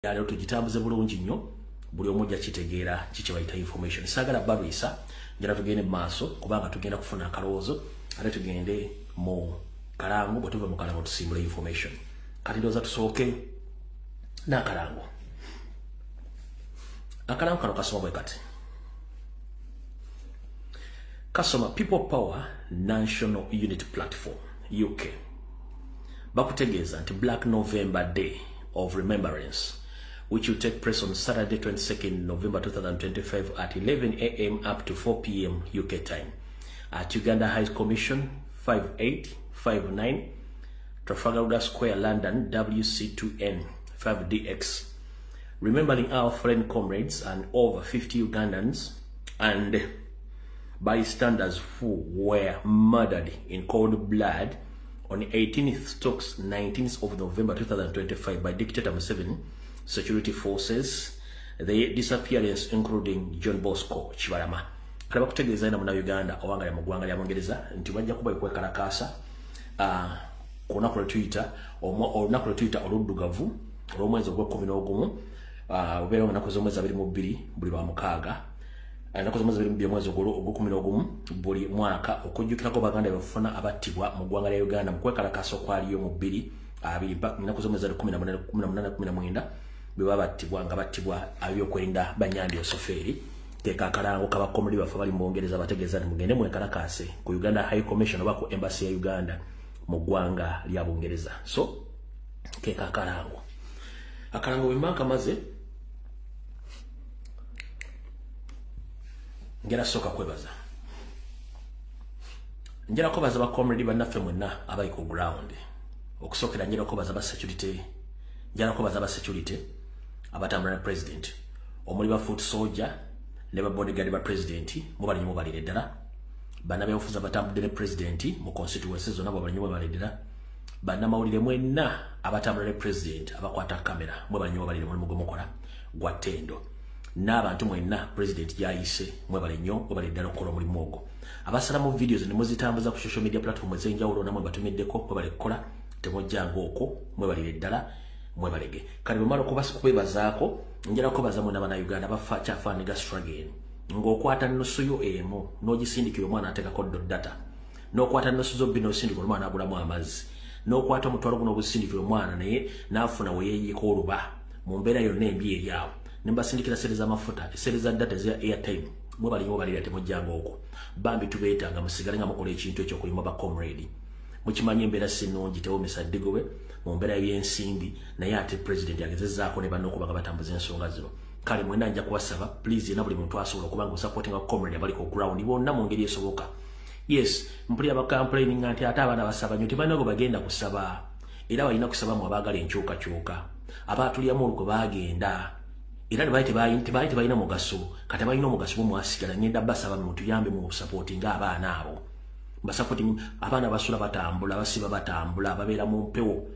Yalo tugitambuze bulungi nnyo buli omu kitegeera kiki bayita information. Sagala barisa njala tugende maaso kubanga tugenda kufuna akalowoozo ate tugende mu kalango bwe tuva mu kalango tusimbula information. Kati ndowooza tusooke n'akalango. Akalango kano kasoma bwe kati. Kasoma People Power National Unity Platform UK. Bakutegeeza nti Black November Day of Remembrance, which will take place on Saturday 22nd November 2025 at 11 a.m. up to 4 p.m. UK time at Uganda High Commission 5859 Trafalgar Square, London, WC2N 5DX. Remembering our foreign comrades and over 50 Ugandans and bystanders who were murdered in cold blood on 18th/19th of November 2025 by Dictator Museveni security forces, the disappearance including John Bosco Chibalama. Kaba kutegeeza ina muna Uganda owanga ya mugwanga ya Mwongereza nti bajja kuba kwekalakasa kuna ku Twitter olunaku Twitter oluddugavu olw'omwezi ogw'Okumu obeera omunaku z'omwezi 22 buli lwa mukaaga naku z'omwezi 22 mwezi ogw'Okumu buli mwaka okujjukirako baganda bafuna abattibwa mu ggwanga lya Uganda mu kwekalakasa okwaliyo mu 2 naku z'omwezi 18 biba battibwa nga battibwa abyokwenda Banyandi Osoferi teka akalango kabakomuli bafa bali mu Bongereza bategeeza nti mugende mwekalakase ku Uganda High Commission oba ku Embassy ya Uganda mu ggwanga lya Bongereza. So teka akalango wimaka maze ngera soka kwebaza njera ko baza bakomuli banaffe mwenna abali ku ground okusokera njera ko baza ba security njera ko baza ba security abatambula na president omuli ba foot soldier ne ba bodyguard ba president mubali nyo balire ddala bana beofuza batambudde ne president mu constituencies zonna bali nyo balire ddala bana mawulire mwenna abatambula ne president abakwata kamera mubali nyo balire mu mugomokola gwa tendo n'abantu mwenna president yayise mwebale nnyo mwebale ddala okukola omulimu ogwo abasala mu videos ne muzitambuza ku social media platform ez'enjawulo namwe batumiddeko mwebale kukola temujjango okwo mwebalire ddala mwebalege kali bumalo kubebazaako njala ko baza muna bana Uganda bafa kyafaniga struggle ng'okwata nusu yo emu n'ogisindikira omwana ateekako data n'okwata nusu zo bbiri n'osindikira omwana abulamu amazzi n'okwata omutwalo guno ogusindikira omwana naye n'afuna weyeeyeko oluba mu mbeera yonna embi eri awo nimbasindikira sere z'amafuta sere za data za airtime mwebali nyo balira temujjango okwo bambi tubeetanga musigale nga mukola ekintu ekyokulima ba comrade mukimanyi embeera sinungi tewomesa ddigobe mu mbeera y'ensimbi naye ate president yagezezaako ne banno okubanga batambuza ensonga zino kale mwena nja kuwasaba please na buli muntu asobola okubanga supporting a comrade abali ku ground bonna mu ngeri esoboka. Yes, mpulira ba complaining nti ate abaana basaba nnyo tebalina gwe bagenda kusaba era balina kusaba mu abaagala enkyukakyuka abaatulyamu olwo kwe baagenda era tebalina mugaso kati balina omugaso bwemwasigala ngenda basaba mutuyambe mu supporting abaana abo basupporting abaana basula batambula basiba batambula babeera mu mpewo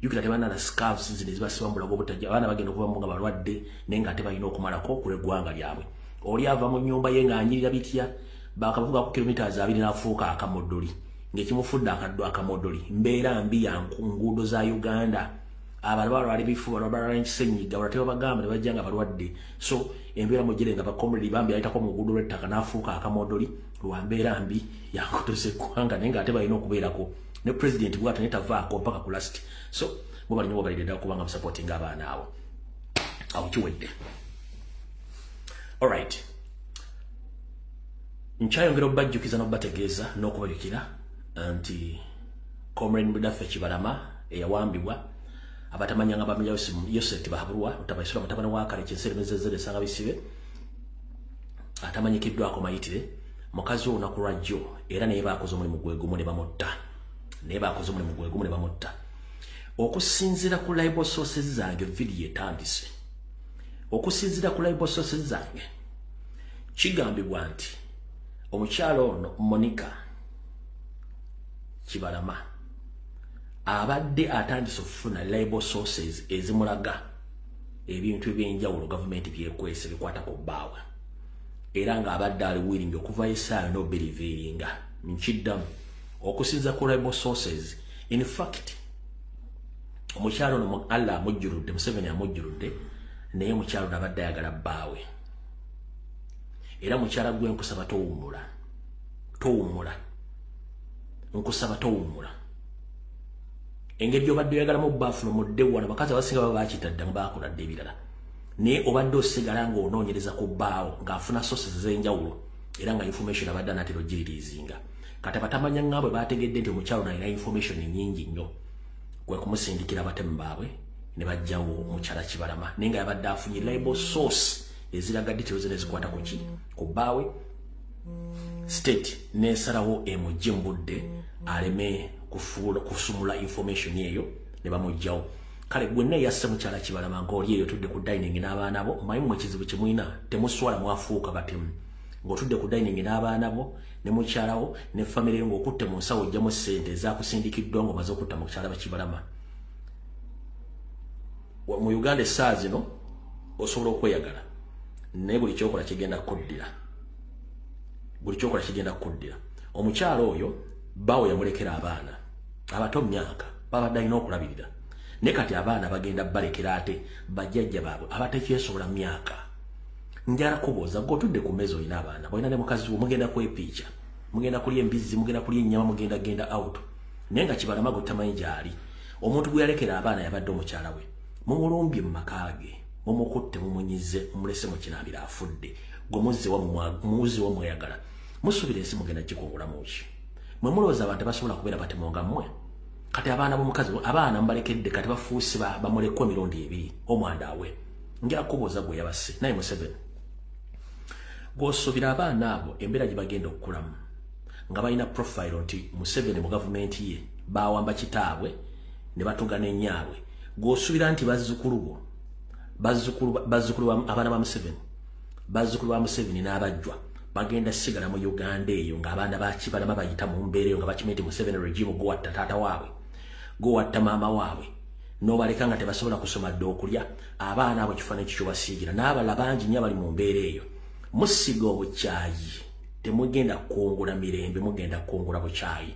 yukira tebana na scarves zine zibasiba mbulago butajja abaana bagenda okuba mu nga balwadde naye nga tebalina okumalako ku lw'eggwanga lyabwe oli ava mu nnyumba ye ng'anyirira bitya bakavuga ku kilometers 2 n'afuuka akamodoli ng'ekimufudde akaddo akamodoli mbeera mbi ya nguudo za Uganda abalwala bifuba balwala n'ekisenyiga balateba bagamba ne bajja nga balwadde so embeera mujjire nga bakomredi bambi ayitako mu guudo lw'ettaka n'afuuka akamodoli lwa mbeera mbi yakotose eggwanga naye ng'ate balina okubeerako ne president bw'ate netavaako mpaka ku last so mubali nyo balire ddala kubanga musupporting abaana abo awo kiwedde. Alright, nkyayongera obbajjukiza n'obbategeeza n'okubajjukira nti comrade Mudaffe Kibalama eyawambibwa abatamanyanga bamenya Yosef Bahabulwa utabaisula mutabana wa kale kyenseremezezere sanga bisibe atamanyikiddwako mayitire mukazi ono ku rajjo era naye baakoze omulimu gwegumu ne bamutta okusinzira ku live sources zange video etandise okusinzira ku live sources zange kigambibwa nti omukyalo ono Monica Kibalama abadde atandise okufuna live sources ezimulaga ebintu ebyenjawulo gavumenti byekwese bikwata ku bbaawe era nga abadde ali willing okuva esaayo n'obiriviringa nkiddamu okusinza ku live sources. In fact omukyalo no Allah amujjuludde Museveni amujjuludde naye mukyalo nabadde ayagala bbaawe era mukyala gwe nkusaba towummula nkusaba towummula engeri gy'obadde oyagalamu bbaafu nomudde wano bakazi abasinga baba bakitadde mu baakoladde ebirala naye obadde osigala ng'onoonyereza ku bbaawo ng'afuna sources z'enjawulo era nga information abadde anaatera ogiririizinga kati abatamanya nga bwe baategedde nti omukyalo nalina information nyingi nnyo kwe kumusindikira abatemu baabwe ne bajjawo omukyala Kibalama naye nga yabadde afunye reliable source eziraga details ezikwata ku ki ku bbaawe state n'esalawo emujje mu budde aleme kusumula information eyo ne bamujjawo kale gwenna yasse mukyala Kibalama ng'oli eyo tudde ku dining n'abaana bo omanyi mu ekizibu kye mulina temuswala mwafuuka batemu ng'otudde ku dining n'abaana bo ne mukyalawo ne family ng'okutte mu nsawo ojjamu ssente ezaakusindikiddwa ng'omaze okutta mu mukyala Kibalama mu Uganda essaawa zino osobola okweyagala naye buli kyokola kigenda kuddira omukyalo oyo bbaawe yamulekera abaana abato mu myaka babadde alina okulabirira naye kati abaana bagenda balekera ate bajjajja baabwe abatekyesobola mu myaka njala kubuuza ng'otudde ku mmeeza olina abaana bolina ne mukazi wo mugenda kwepiica mugenda kulya embizzi mugenda kulya ennyama mugenda genda out naye nga Kibalama gwe tamanyi gy'ali omuntu gwe yalekera abaana yabadde omukyala we mumulumbye mu maka ge mumukutte mumunyize mumulese mu kinabira afudde gwe muzi wa mweyagala musubira ensi mugenda gikungulamu ki mwe mulowooza abantu basobola kubeera batemo nga mmwe kati abaana b'omukazi abaana mbalekedde kati bafuusi bamulekwa emirundi ebiri omwanda we njala kubuuza gwe yabasse naye Museveni gw'osuubira abaana abo embeera gye bagenda okukulamu nga balina profile nti Museveni mu gavumenti ye baawamba kitaabwe ne batuga n'ennyaabwe gw'osuubira nti bazzukulu abaana ba Museveni bazzukulu ba Museveni n'abajjwa bagenda sigala mu Uganda eyo ng'abaana ba Kibalama bayita mu mbeera eyo nga bakimenti Museveni regime gowatta taata waabwe gowatta maama waabwe n'obaleka nga tebasobola kusoma dde okulya abaana abo kifaananyi kikyo basiigira n'abala bangi nnyo abali mu mbeera eyo musiga obukyayi temugenda kungula mirembe mugenda kungula bukyayi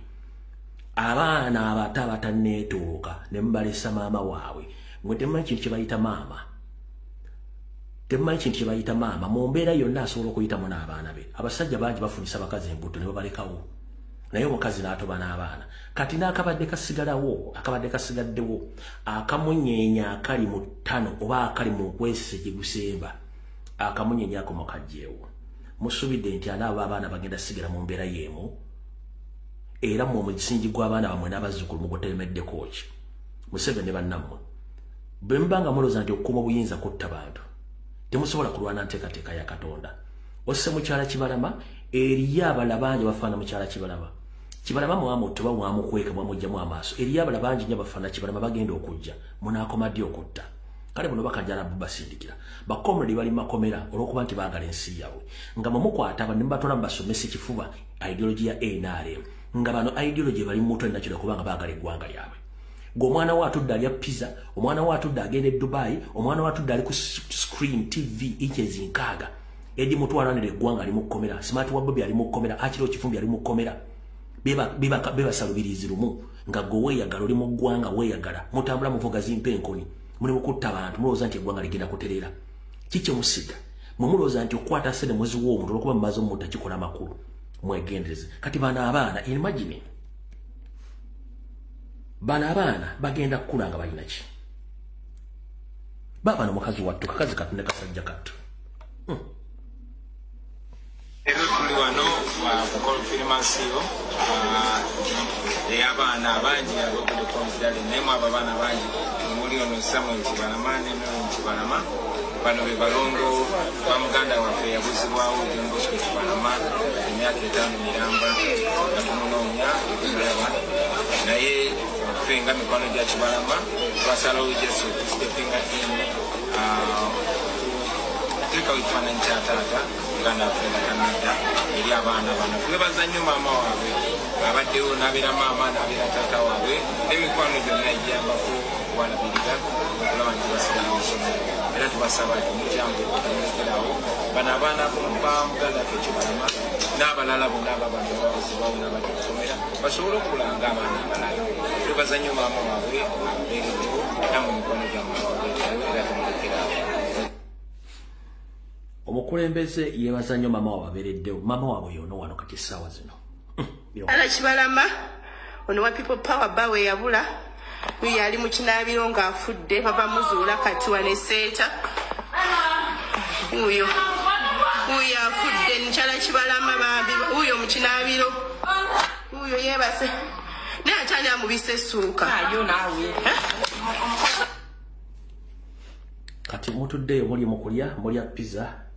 abaana abato abatanneetuuka ne mubalesa maama waabwe mwe temumanyi kintu kye bayita maama mu mbeera yonna asobola okuyitamu n'abaana be abasajja bangi bafunisa bakazi embuto ne babalekawo naye omukazi n'atoba n'abaana kati n'akabadde kasigaddewo akamunyeenya akali mu ttano oba akali mu kwesise gye gusemba akamunyeenya ako mukajjeewo musubidde nti anaabo abaana bagenda sigala mu mbeera y'emu era mu omusingi gw'abaana bamwe n'abazzukulu mugutemeddeko ki Museveni ne bannammwe bwe mubanga mulowooza nti okukuuma obuyinza kutta bantu temusobola kulwana nteekateeka ya Katonda osse mukyala Kibalama eriyo abala bangi bafaana mukyala Kibalama mwamutte oba mwamukweka mwamugjamu amaaso eriyo abala bangi nnyo bafaana Kibalama bagenda okujja munaakoma ddi okutta kale buno bakajalabu basindikira bakomredi bali makomera olw'okuba nti baagala ensi yaabwe nga mumukwata abantu ne mubatwala mubasomesa ekifuba ideology ya NRM nga bano ideology bali mu muto nakiro kubanga baagala eggwanga lyabwe ng'omwana we atudde alya pizza omwana we atudde agenda e Dubai omwana we atudde ali ku screen TV inches nkaaga edi mutwalanira eggwanga ali mu kkomera smart wa Bobby ali mu kkomera akiro kifumbi ali mu kkomera bebasalubirizi lumu nga gwe weeyagala oli mu ggwanga weeyagala mutambula muvuga zimpenkoni muli mukutta abantu mulowooza nti eggwanga ligenda kutereera kikye musiga mwe mulowooza nti okukwata sene mwezi w'omuntu olwokuba mumaze omuntu kikola amakulu mwegendereze kati bano abaana imagine bano abaana bagenda kukula nga balina ki baba n'omukazi wattu kakazi kattu ne kasajja kattu Ero tuli wano ku konfirmasiyo ey'abaana abangi ab'okuli konfidale nemu abo abaana bangi omuli ono Samuel Kibalama ne Mary Kibalama bano be balondo ba muganda waffe yabuzibwawo John Bosco Kibalama emyaka 5 miramba namunoonya ebiraba naye fenga mikwano gya Kibalama twasalawo Jesu steppinga in teka ekifaananyi kya taata Uganda Afrika Canada eri abaana bano twebaza nnyo maama waabwe abaddewo n'abeera maama n'abeera taata waabwe n'emikwano gyonna egiyambako okubalabirira okulaba nti basigala mu ssomero era tubasaba nti mukyangu okumulekerawo bano abaana ba muganda ffe Kibalama n'abalala bonna ababano babuzibwawo n'abadde okusomera basobole okulanga abaana abalala twebaza nnyo maama waabwe abeereddewo namwe mikwano gyammwe era tumulekerawo omukulembeze yebaza nnyo mama wababeereddewo mama waabwe yono wano kati essaawa zino ala Kibalama ono wa People Power bawe yabula uyo ali mu kinaabiro ng'afudde bava muzuula kati wane seeta uyo afudde nkyala Kibalama bambi uyo mu kinaabiro uyo yeebase naye atani amubise essuuka ayo naawe kati mutuddeyo muli mukulya mulya pizza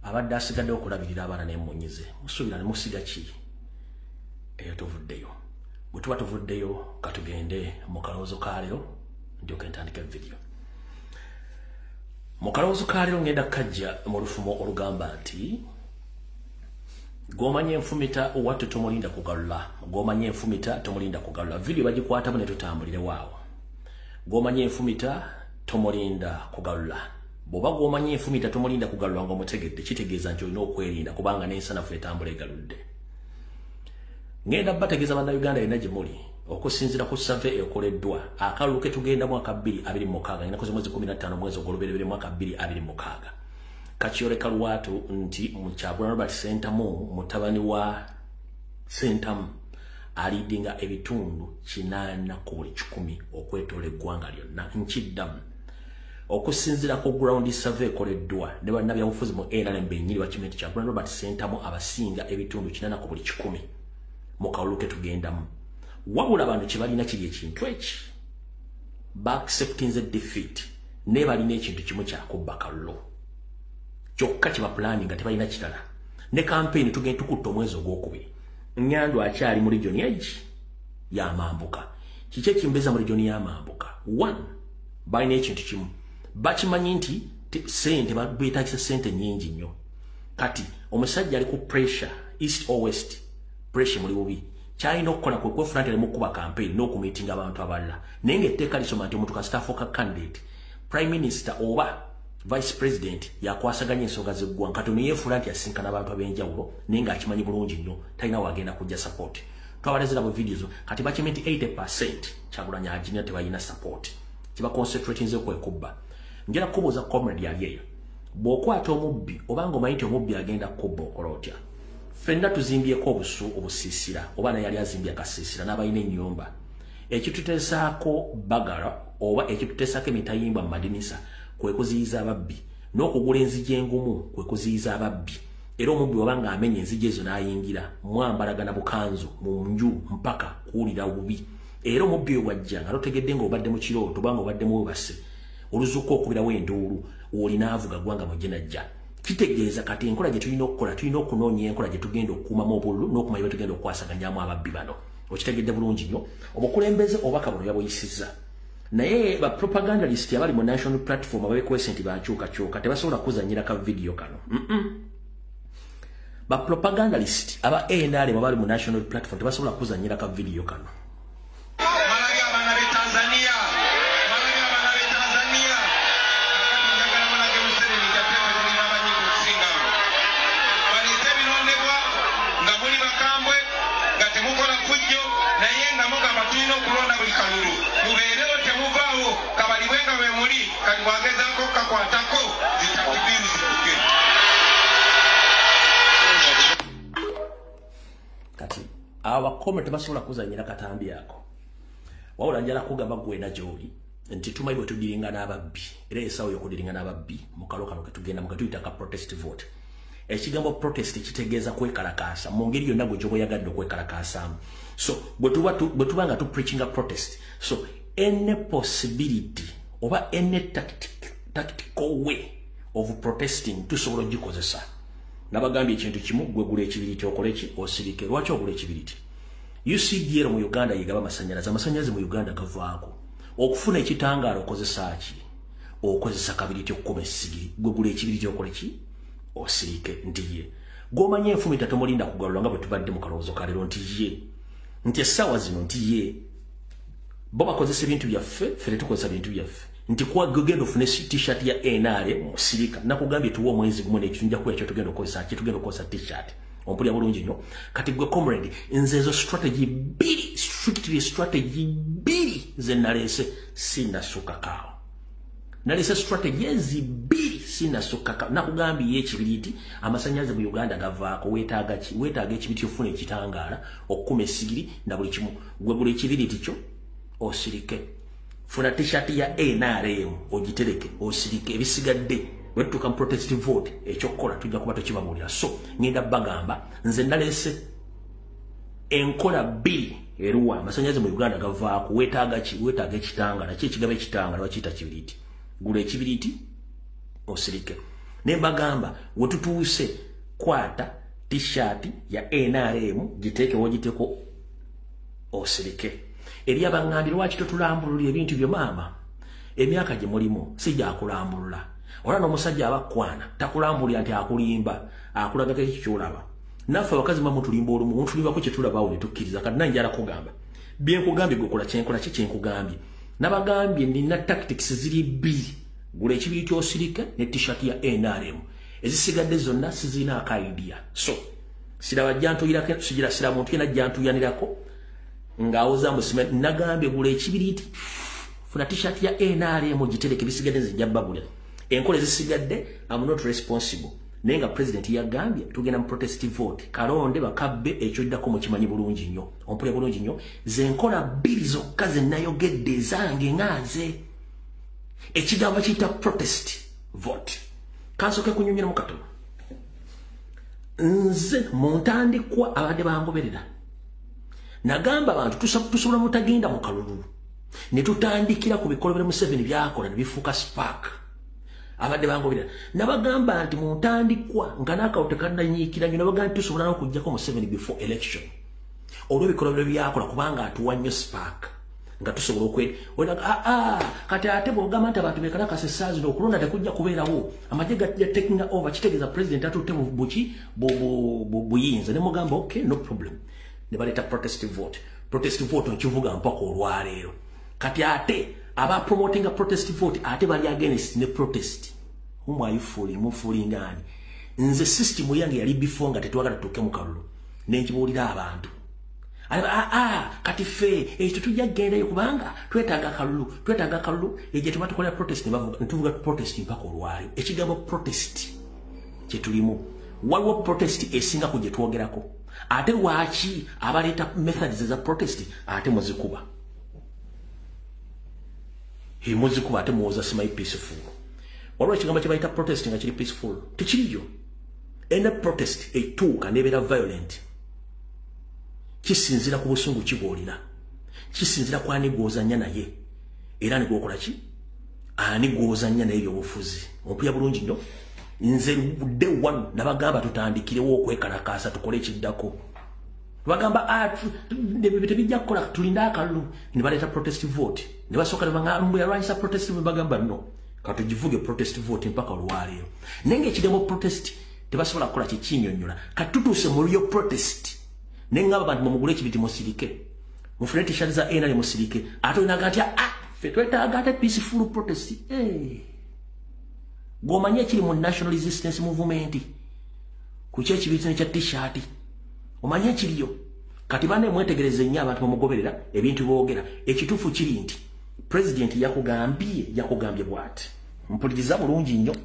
abadde asigadde okulabirira abaana n'emmunyize musuubira ne musiga ki eyo tuvuddeyo bwe tuba tuvuddeyo katugende mu kalowoozo ka leero ndyoke ntandika video mu kalowoozo ka leero ngenda kajja mu lufumo olugamba nti gomanye enfumita wattu tomulinda kugalula gomanye enfumita tomulinda kugalula video bagikwatamu ne tutambulire waawo gomanye enfumita tomulinda kugalula boba gomanye enfumita tomulinda kugalula nga omutegedde kitegeeza nti olina okwerinda kubanga n'ensanafu etambula egaludde ngenda bategeeza bannayuganda yenna gye muli okusinziira ku survey ekoleddwa akalulu ke tugenda mwaka 2026 ngenda koze mwezi 15 mwezi ogw'olubereberye mwaka 2026 kakyoleka lwatu nti mu Kyagulanyi Robert Ssentamu mutabani wa Ssentamu alidinga ebitundu 8 ku buli 10 okwetoola eggwanga lyonna nkiddamu okusinziira ku ground survey ekoleddwa ne bannabyabufuzi mu NRM bennyini bakimenti Kyagulanyi Robert Ssentamu abasinga ebitundu 8 ku buli 10 mu kalulu ke tugendamu wabula abantu kye balina kiri ekintu eki baacceptinze defeat ne balina ekintu kimu kyakubba kalulu kyokka kye bapulani nga tebalina kirala ne campaign tugenda tukutta omwezi ogwokubiri Nyando akyali mu region egi y'amambuka kiki ekimbeza mu region y'amambuka 1 balina ekintu kimu bakimanyi nti sente beetagisa sente nyingi nnyo kati omusajja ali ku pressure east or west pressure muri bubi kyalina okukola kwe kwefulantire mu kuba campaign n'okumiitinga abantu abalala naye ng'etteeka lisoma nti omuntu kasitaafu ka candidate prime minister oba vice president yakwasaganya ensonga z'eggwanga katono yeefula nti yasinkana abantu ab'enjawulo naye ng'akimanyi bulungi nnyo talina wagenda kujja support twabalezera mu videos kati bakimanyi nti 80% Kyagulanyi agina tebalina support kiba concentratinze kwekubba njera kubuuza comrade yali eyo bw'okwata omubbi obanga omanyi nti omubbi agenda kubba okola otya fenna tuzimbyeko obusiisira oba naye yali azimbye akasiisira n'abalina ennyumba ekituteesaako bagala oba ekituteesaako emitayimbwa mu madinisa kwe kuziyiza ababbi n'okugula enzigi engumu kwe kuziyiza ababbi era omubbi obanga amenya enzigi ezo n'ayingira mwambalagana bukanzu mu nju mpaka kuwulira bubi era omubbi oyo wajja nga totegedde ng'obadde mu kirooto obanga obadde mu webase oluzuuka okubirawo enduulu olina avuga gwanga mujje najja kitegeeza kati enkola gye tulina okukola tulina okunoonya enkola gye tugenda okukuumamu obululu n'okumanya bwe tugenda okwasaganyamu ababbi bano okitegedde bulungi nnyo obukulembeze obubaka buno yabuyisizza naye ba propagandalist abali mu national platform ababekwese nti bakyukakyuka tebasobola kuzanyira ka video kano ba propagandalist aba NRM abali mu national platform tebasobola kuzanyira ka video kano kati abakome tebasobola kuzanyira katambi ako wawula njala kugamba gwena gy'oli nti tumanyi bwe tudiringa n'ababbi era esaawa y'okudiringa n'ababbi mu kalo kano ketugenda mu ketuyita ka protest vote ekigambo protest kitegeeza kwekalakaasa mu ngeri yonna gwe gy'oba oyagadde okwekalakaasaamu so bwe tuba nga tupreachinga protest so any possibility oba any tactical way of protesting tusobola ogikozesa nabagambye ekintu kimu gwe gula ekibiriti okole ki osirike lwaki ogula ekibiriti UCDR mu Uganda yigaba amasanyalaze mu Uganda gavaako okufuna ekitangaalo okozesa ki okozesa kabiriti okukoma essigiri gwe gula ekibiriti okole ki osirike nti ye gomanye enfumita tomulinda kugalula nga bwe tubadde mu kalowoozo ka leero nti ye nti essaawa zino nti ye bo bakozesa ebintu byaffe ffe tetukozesa bintu byaffe nti kwa gugenda ofune t-shirt ya NRM musirika nakugambye tuwa omwezi gumu n'ekitunja kuya kyo tugenda okozesa t-shirt ompulya bulungi nnyo kati gwe comrade nze ezo strategy bbiri ze naleese sinasukakaawo naleese strategy ezi bbiri sina sokaka nakugambi ekibiriti amasanyaze mu Uganda gavaako wetaaga ekibiriti ofune ekitangala okukuma esigiri na buli kimu gwe buli ekibiriti kyo osirike funa t-shirt ya NRM ogitereke osirike ebisigadde wetuka protestive vote ekyokola tujja kuba tukibamulira so ngenda bagamba nze ndalese enkola B eruwa amasanyaze mu Uganda gavaako wetaaga ekitangala kyekigaba ekitangala bakiyita kibiriti gula ekibiriti osirike nembagamba wetutuuse kwata t-shirt ya NRM giteke wogiteko osirike eri abangandi lwaki totulambulula ebintu byo maama emyaka gye mulimu sijja akulambulula ora n'omusajja abakwana takulambulira nti akulimba akulagako ekikyolaba naffe abakazi mamu tulimba olumu ntulimbako kyetulabawo ne tukkiriza kati nange arakugamba byenkugambye gwekola kyenkola ki kyenkugambye nabagambye nina tactics ziri bbiri gula ekibiri kyosirike ne t-shirt ya NRM ezisigadde zonna sizina akaidia so siraba jantuyirako sigira sira muntu yena jantuyanirako ngaoza musime nagambye gula ekibiriti funa t-shirt ya NRM gitereke bisigadde zijababula enkola ezisigadde I'm not responsible nenga president yagambye tugenda mu protestive vote kalonde bakabbe ekyoddako mu kimanyi bulungi nnyo ompule bulungi nnyo zenkola bbiri zokka zennayogedde zange ngaze ekigambo kiyita protest vote kansoke kunyumira mu katono nze mu ntandikwa abadde bangoberera nagamba abantu tusobola mutagenda mu kalulu ne tutandikira ku bikolobero mu 7 byakola ne bifuuka spark abadde bangoberera nabagamba nti mu ntandikwa nga n'akawo tekananyiikira nnyo nabagamba nti tusobola n'okuggyako mu 7 before election olwo bikolobero byakola kubanga atuwa nnyo spark nga tusobola kati ate bwogamba nti abantu bekala kasesaazi n'okulonda tekujja kubeerawo amagye gajja taking over kitegeeza president atutte buyinza ne mugamba okay no problem ne baleeta protestive vote nkivuga mpaka olwaleero kati ate aba promoting a protestive vote ate bali against ne protest mufulingani nze system yange yali before nga tetwagala tutuuke mu kalulu nenkibuulira abantu kati fe ekyo tujja kugendayo kubanga twetaaga kalulu egye tuba tukola protest netuvuga protest mpaka olwaleero ekigambo protest kyetulimu waliwo protest esinga ku gye twogerako ate lwaki abaleeta methods za protest ate muzikuba ate muwoza simayi peaceful waliwo ekigambo kye bayita protest nga kiri peaceful tekiriyo ene protest etuuka nebeera violent kisinzira ku busungu kiboolina kisinzira ku ani gwozanya naye era ani gwokola ki ani gwozanya naye ebyobufuzi ompulya bulungi nnyo nze budde wano nabagamba tutandikirewo okwekalakaasa tukole ekiddako bagamba tebijja kukola tulinda akalulu ne baleeta protestive vote ne basooka yalwanyisa protestive bagamba no katugivuge protestive vote mpaka olwaleero naye ngaekigambo protest tebasobola kukola kikinyonnyola kati tutuuse mu lyo protest naye ngaba bantu mumugule ekibiti musirike mufune t-shirt za NRM musirike ate olinaga nti ffe twetaaga ate peaceful protest bw'omanye ekiri mu national resistance movement ku kyekibiti nekya t-shirt omanye ekiriyo kati bane mwetegereze nnyo abantu bamugoberera ebintu boogera ekituufu kiri nti president yakugambye bw'ati mpuliriza bulungi nnyo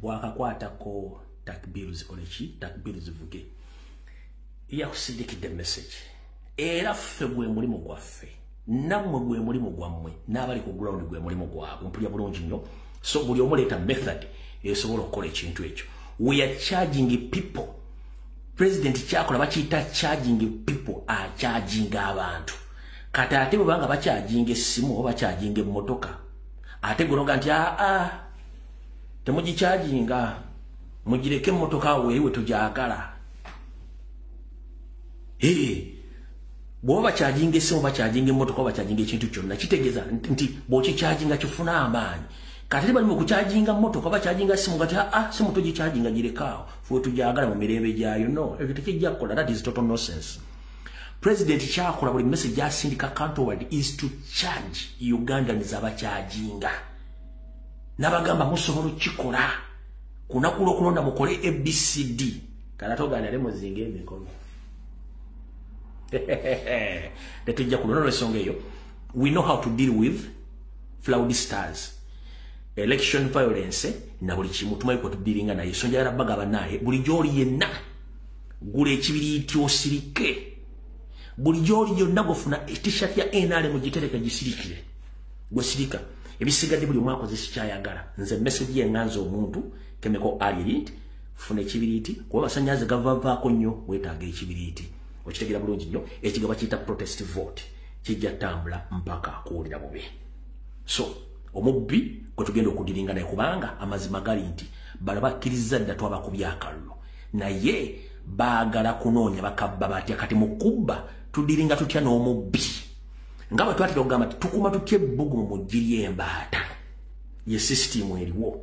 bwakakwatako takbiru zikoleki takbiru zivuge yakusindikidde message era ffe gwe mulimu gwaffe nammwe gwe mulimu gwammwe n'abali ku ground gwe mulimu gwabwe mpulya bulungi nnyo so buli omu leeta method esobola okukola ekintu ekyo we are charging people president kyakola bakiyita charging people acharginga abantu kati ate bwe banga bakyajinga essimu oba bakyajinga emmotoka ate gunoga nti temugicharginga mugireke emmotoka weewe togyagala bw'oba bakyajinga essimu bakyajinga emmotoka oba bakyajinga ekintu kyonna kitegeeza nti bw'okicharginga kifuna amaanyi kati bali mu kucharginga motoka ba charginga simu kati simu toji charginga girekawo fo tujagala mu mirembe jayo no ekitike kola. That is total nonsense. President chakola buli message asindika counterward is to charge Ugandans abacharginga nabagamba musobolo kikola kunakulo kulonda mukole ABCD kana togana le muzinge emikono tetujja kulona lesonga eyo. We know how to deal with fraudsters, election violence na buli kimu tumayi ko tudiringa naye sonja yara bagaba naye buli joli yenna gule ekibiriti osirike buli joli yonna gofuna t-shirt ya NRM mugitereka gisirikire gwesirika ebisigadde buli mwako zisikyayagala nze message yenganza omuntu kemeko aliriti funa ekibiriti kuba basanyaze gavavaako nnyo wetaaga ekibiriti okitegeera bulungi nnyo ekigaba kiyita protest vote kijja tambula mpaka kuwulira bubi. So omubbi kwe tugenda okudiringa naye kubanga amazima gali nti bala bakkiriza dda twabakubya akalulu naye baagala kunoonya bakabba batya kati mukubba tudiringa tutya n'omubbi nga bwe twatera okugamba tukuma tutya ebbugu mu mugiri embaata ye system eriwo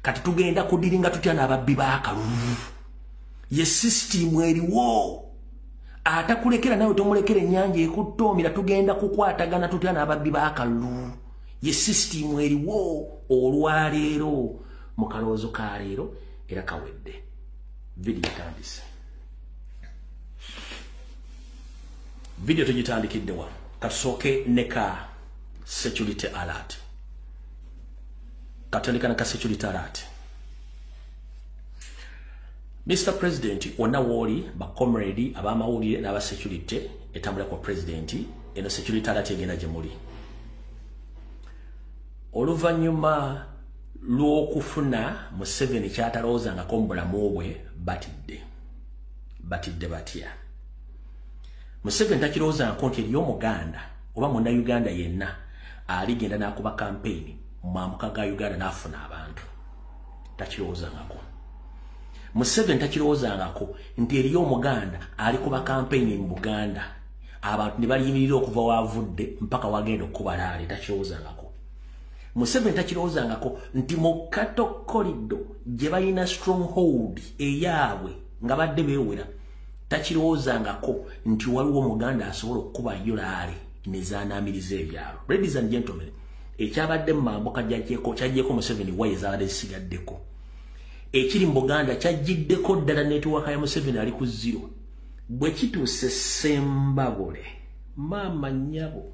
kati tugenda kudiringa tutya n'ababbi b'akalulu ye system eriwo atakulekera nawe tomulekera ennyanja ekuttoomera tugenda kukwatagana tutya n'ababbi b'akalulu ye system eriwo olwaleero mu kalowoozo ka leero era kawedde. Video tandise. Video tugitandikidde wa katusooke neka security alert. Katandika neka security alert. Mr. President wonna woli ba comrade abamawulire n'aba security etambula kwa president eno security alert egenda gye muli. Oluvannyuma lw'okufuna Museveni kyatalowoozangako mu bulamu bwe batidde batya. Museveni takirowoozangako nti eriyo Omuganda oba Munnayuganda yenna aligenda n'akuba campaign mu mambuka ga Uganda n'afuna abantu. Takirowoozangako. Museveni takirowoozangako nti eriyo Omuganda alikuba campaign mu Buganda abantu ne baliyimirira okuva waavudde mpaka wagenda okuba laale. Takirowoozangako. Museveni takirowoozangako nti mu Kato Corridor gye balina stronghold eyaabwe nga badde beewera. Takirowoozangako nti waliwo Omuganda asobola okukuba yo laale ne zaanaamiriza ebyalo. Ladies and gentlemen, ekyabadde mu mambuka kyaggyeko Museveni waye ezabadde zisigaddeko. Ekiri mu Buganda kyaggiddeko ddala netiwaka ya Museveni ali ku zero. Bwe kituuse Sembabule maama nnyabo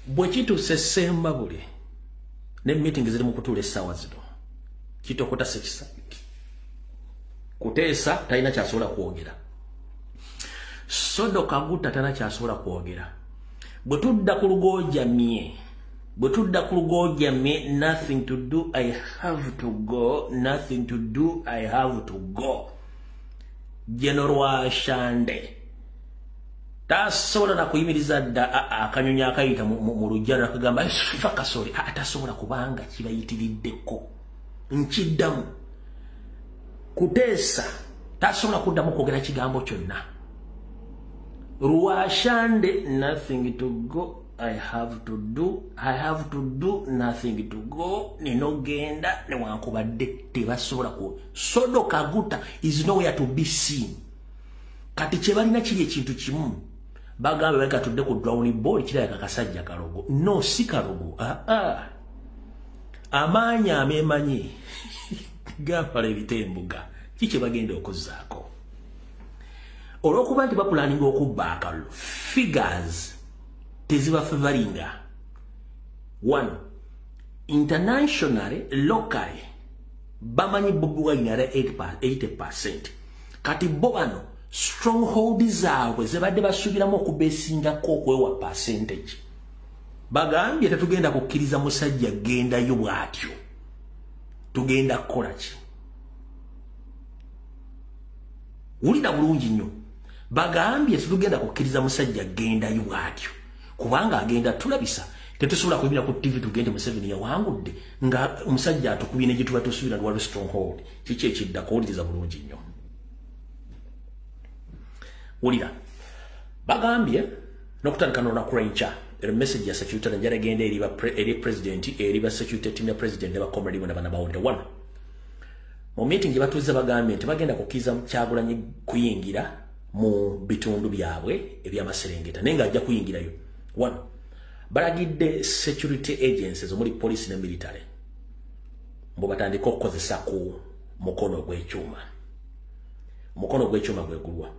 bwe kituuse Sembabule ne meeting ziri mu kutuula essaawa zino kitokota sekisabiki kuteesa talina kyasobola kwogera. Sodo Kaguta talina kyasobola kwogera. Bwe tudda ku lugooja mye nothing to do I have to go, nothing to do I have to go. General Shande tasobola na kuyimiriza dda akanyonyi akayita mu lujja nakagamba fa kasori atasobola kubanga kibayitiriddeko nkiddamu kuteesa tasobola kuddamu kwogera kigambo kyonna. Ruwashande nothing to go I have to do nothing to go ninogenda newankubadde tebasobola ku. Sodo Kaguta is nowhere to be seen. Kati kyebalina kiri ekintu kimu bagambe bakatudde ku drawing board kirayaka kasajja kalogo. No si kalogo. Amaanyi ameemanyi gapala ebitembuga kiki bagenda okuzaako olw'okuba nti bapulaninga okubba akalulu. Figures teziba favoringa. 1 internationally locally bamanyi Bobi Wine ara 80%. Kati bo bano stronghold zaabwe zebadde basubiramu okubesingako okwewa percentage. Bagambye tetugenda kukkiriza musajja gendayo bwatyo. Tugenda kukola ki? Wulira bulungi nnyo. Bagambye tetugenda kukkiriza musajja gendayo bwatyo. Kubanga agenda tulabisa tetusobola kubira ku TV tugende Museveni yawangudde nga omusajja atukubye ne gituba tusubira lwa stronghold. Kiki ekiddako wuliriza bulungi nnyo. Wulira bagambye n'okutandika n'olunaku lw'enkya message ya security njara gende eri president eri ba security team ya president ne ba comrade bona bana bawonde one mu meeting batuza bagambye bagenda kukiza Kyagulanyi kuyingira mu bitundu byabwe ebyamaserengeta nenga ajja kuyingirayo one baragidde security agencies omuli police ne military mbo batandika okukozesa ku mukono gw'ekyuma gwegulwa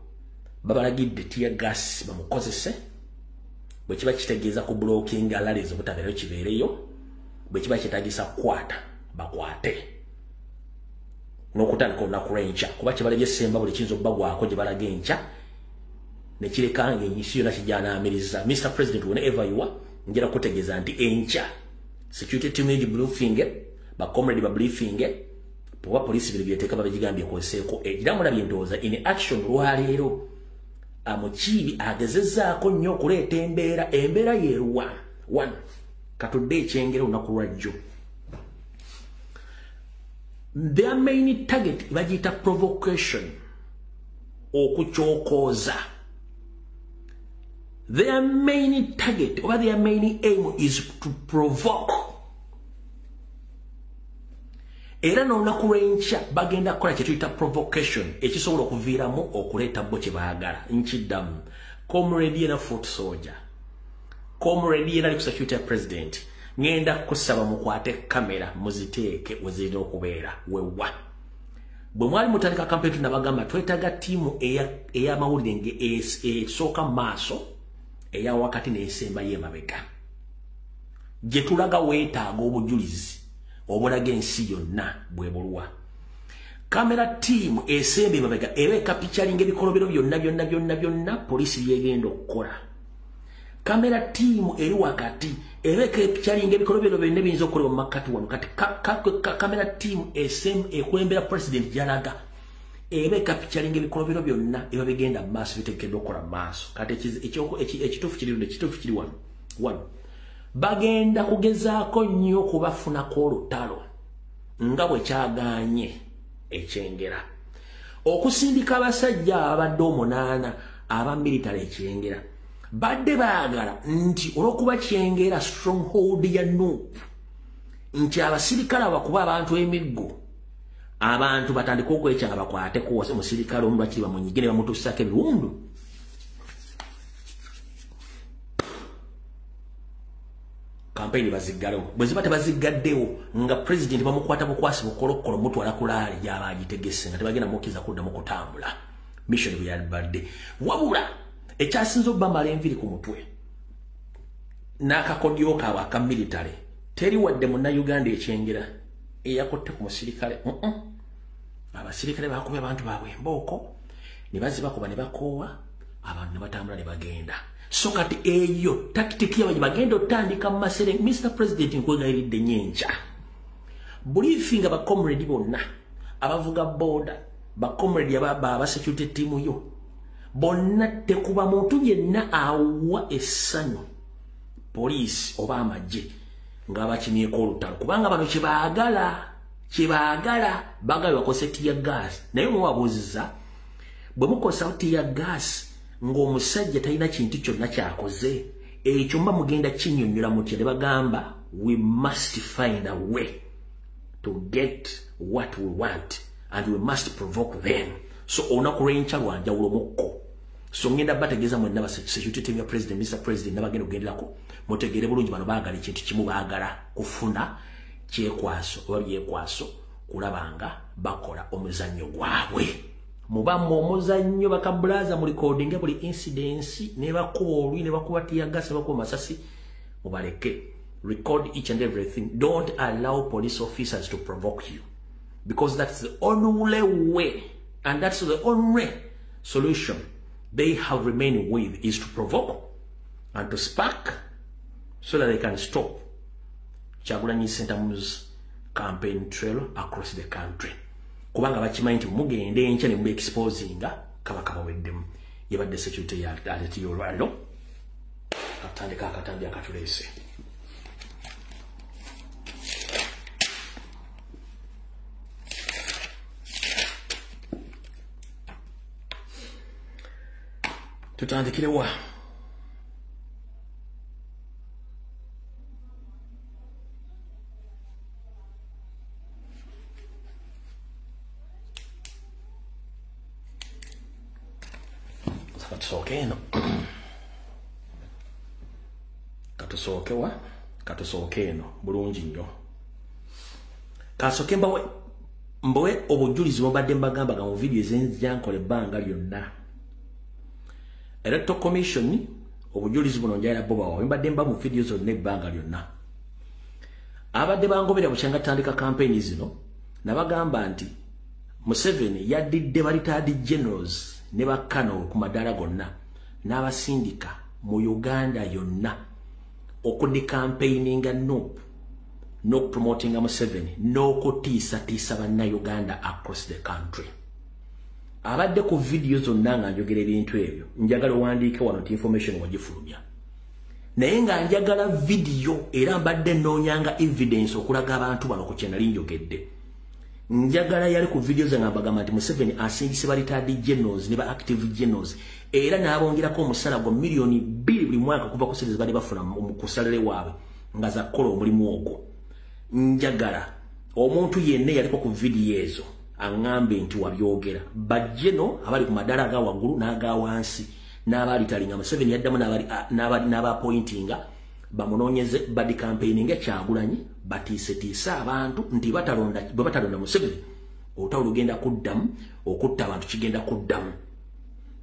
babalagidde tear gas bamukozese bwe kiba kitegeeza ku blocking alalizo butabeerayo kibeereyo bwe kiba kitagisa kwata bakwate n'okutandika olunaku lw'enkya kuba kibalebye semba buli kiyinza okubagwako gye balaga enkya ne kirekanga ennyisi yonna kijanaamiriza Mr. President whenever you are njera kutegeeza nti enkya security team egi briefing ba comrade ba briefing powa police bili byeteeka babigambye kweseeko egiramulabye ndowooza in action lwaleero amukiibi agezezzaako nnyo okuleeta embeera yeeruwa one katudde ekyengera olunaku lwajjo their main target bagiyita provocation okukyokooza their main target or their main aim is to provoke era n'olunaku lw'enkya bagenda kukola kye tuyita provocation ekisobola okuviiramu okuleeta bo kye baagala nkiddamu comrade yena foot soldier comrade yena ali ku security ya president ngenda kusaba mukwate kamera muziteeke wezirina okubeera wewa bwe mwali mutandika campaign nabagamba twetaaga tiimu ey'amawulire esooka mu maaso eya wakati n'esemba y'emabega gye tulaga weetaaga obujulizi obulaga ensi yonna bwe bulwa kamera team esembe emabega ebeeka picharinga ebikolobero byonna polisi byegenda okukola kamera team eri wakati ebeeka picharinga ebikolobero byonna ebiyinza okukolebwa mu makati wano kati kamera team ekulembera president gyalaga ebeeka picharinga ebikolobero byonna eba bigenda mu maaso bitegekedde okukola mu maaso kati ekituufu kiri wano bagenda kugezaako nnyo okubafunako olutalo nga bwe kyagaanye ekyengera okusindika abasajja abadde 8 aba military ekyengera badde baagala nti olw'okuba kyengera stronghold ya Nuupu nti abasirikale abakuba abantu emiggo abantu batandika okweca nga bakwateko omusirikale omu lwakiri bamunyigire bamutuusako ebiwundu campaign baziggalo bwe ziba tebaziggaddewo nga president bamukwata bukwasi bukolokolo mutwala kulaali gyaba agitegese nga tebagenda mukiza kuddamu kutambula mission bwe yalibadde wabula ekyasinza obamala enviri ku mutwe n'akakodyo kaabwe aka military teri wadde munnayuganda ekyengera eyakotte ku musirikale abasirikale bakubye abantu baabwe embooko ne bazibakuba ne bakoowa abantu ne batambula ne bagenda so kati eyo tactic yabanyi bagenda otandika mu masere Mr. President nkwegayiridde nyenkya briefing aba comrade bonna abavuga boda ba comrade aba security team yo bonna tekuba muntu yenna awa essanyu police oba amagye ng'abakinyeko olutalo kubanga bano kyebaagala bagala bakose tiya gas naye muwabuuziza bwe mukosa tiya gas ng'omusajja talina kintu kyonna kyakoze ekyo mba mugenda kinnyonnyola mutya ne bagamba we must find a way to get what we want and we must provoke them so olunaku lw'enkya lwanjawulo mukko so ngenda bategeeza mwenna ba security team ya president Mr. President nabagenda okugenderako mutegeere bulungi bano baagala ekintu kimu baagala kufuna kyekwaso oba byekwaso kulabanga bakola omuzannyo gwabwe mubamu omuzannyo bakabulaza mu recording buli incidence ne bakuba olwi ne bakuba tiyagasi bakuba masasi mubaleke record each and everything don't allow police officers to provoke you because that's the only way and that's the only solution they have remained with is to provoke and to spark so that they can stop Kyagulanyi Ssentamu's campaign trail across the country. Kubanga bakimanyi nti mugende enkya ne mu exposinga kabaka baweddemu yabadde security ya aleti y'olwaliro katandika akatambi akatulese. Tutandikire wa Katusokeno. Katusokewa. Katusokeno. Bulungi nnyo. Kasoke mbowe obujulizi mubadde mbagamba mu video ezenjankole ebbanga lyonna. Electoral Commission obujulizi buno njala boba mbadde mba mu video zonna ebbanga lyonna. Abadde bangobera bukyanga tandika campaign zino nabagamba nti Museveni yaddidde balitadi generals ne bakano ku madala gonna n'abasindika mu Uganda yonna okudi campaigninga no promoting Museveni no kutiisa banna Uganda across the country. Abadde ku video zonna nga njogera ebintu ebyo njagala wandiike wano information wagifulumya. Naye nga njagala video era mbadde noonyanga evidence okulaga abantu bano ku channel njogedde. Njagala yali ku video zange bagamba nti Museveni asingise balitadi generals ne ba active generals era n'abongerako omusala gwa milioni 2 buli mwaka kuva ku series bali bafuna ku salary waabwe nga za kola omulimu ogwo. Njagala omuntu yenna yaliko ku video ezo angambe nti wabyogera bajeno abali ku madala aga waggulu n'aga wansi n'abali talinga Museveni yaddamu n'aba pointinga bamunonyeze badi campaigning ekyagulanyi batiisa abantu nti batalonda Museveni otawulugenda kuddamu okutta abantu kigenda kuddamu.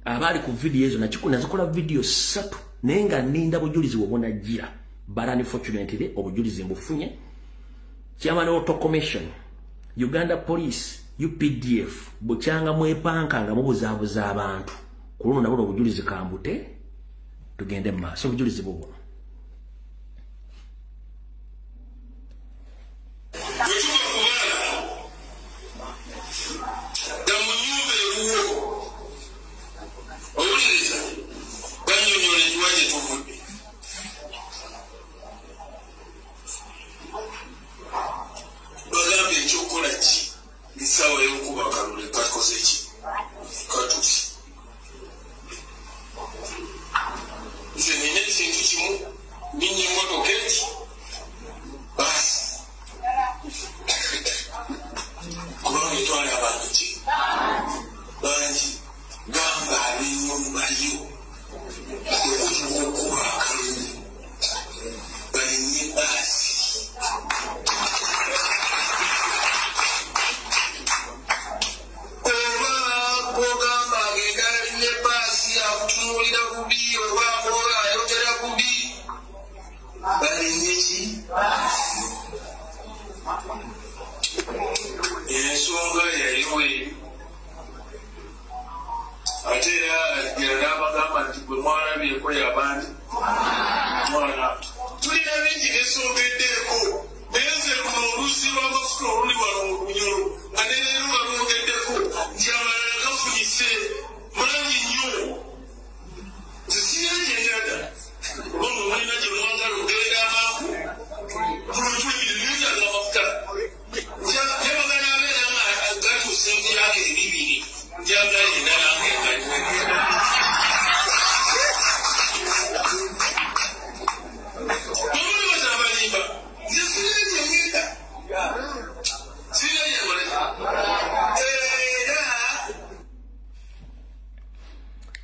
Abali ku video ezo nazikola video 3 naye nga ninda bujulizi bw'obonajjira but unfortunately obujulizi mbufunye. Chairman Electoral Commission, Uganda Police, UPDF, bukyanga mwepanka nga mubuzaabuza abantu. Kuluno nabo obujulizi kambute tugende maaso obujulizi bubwo.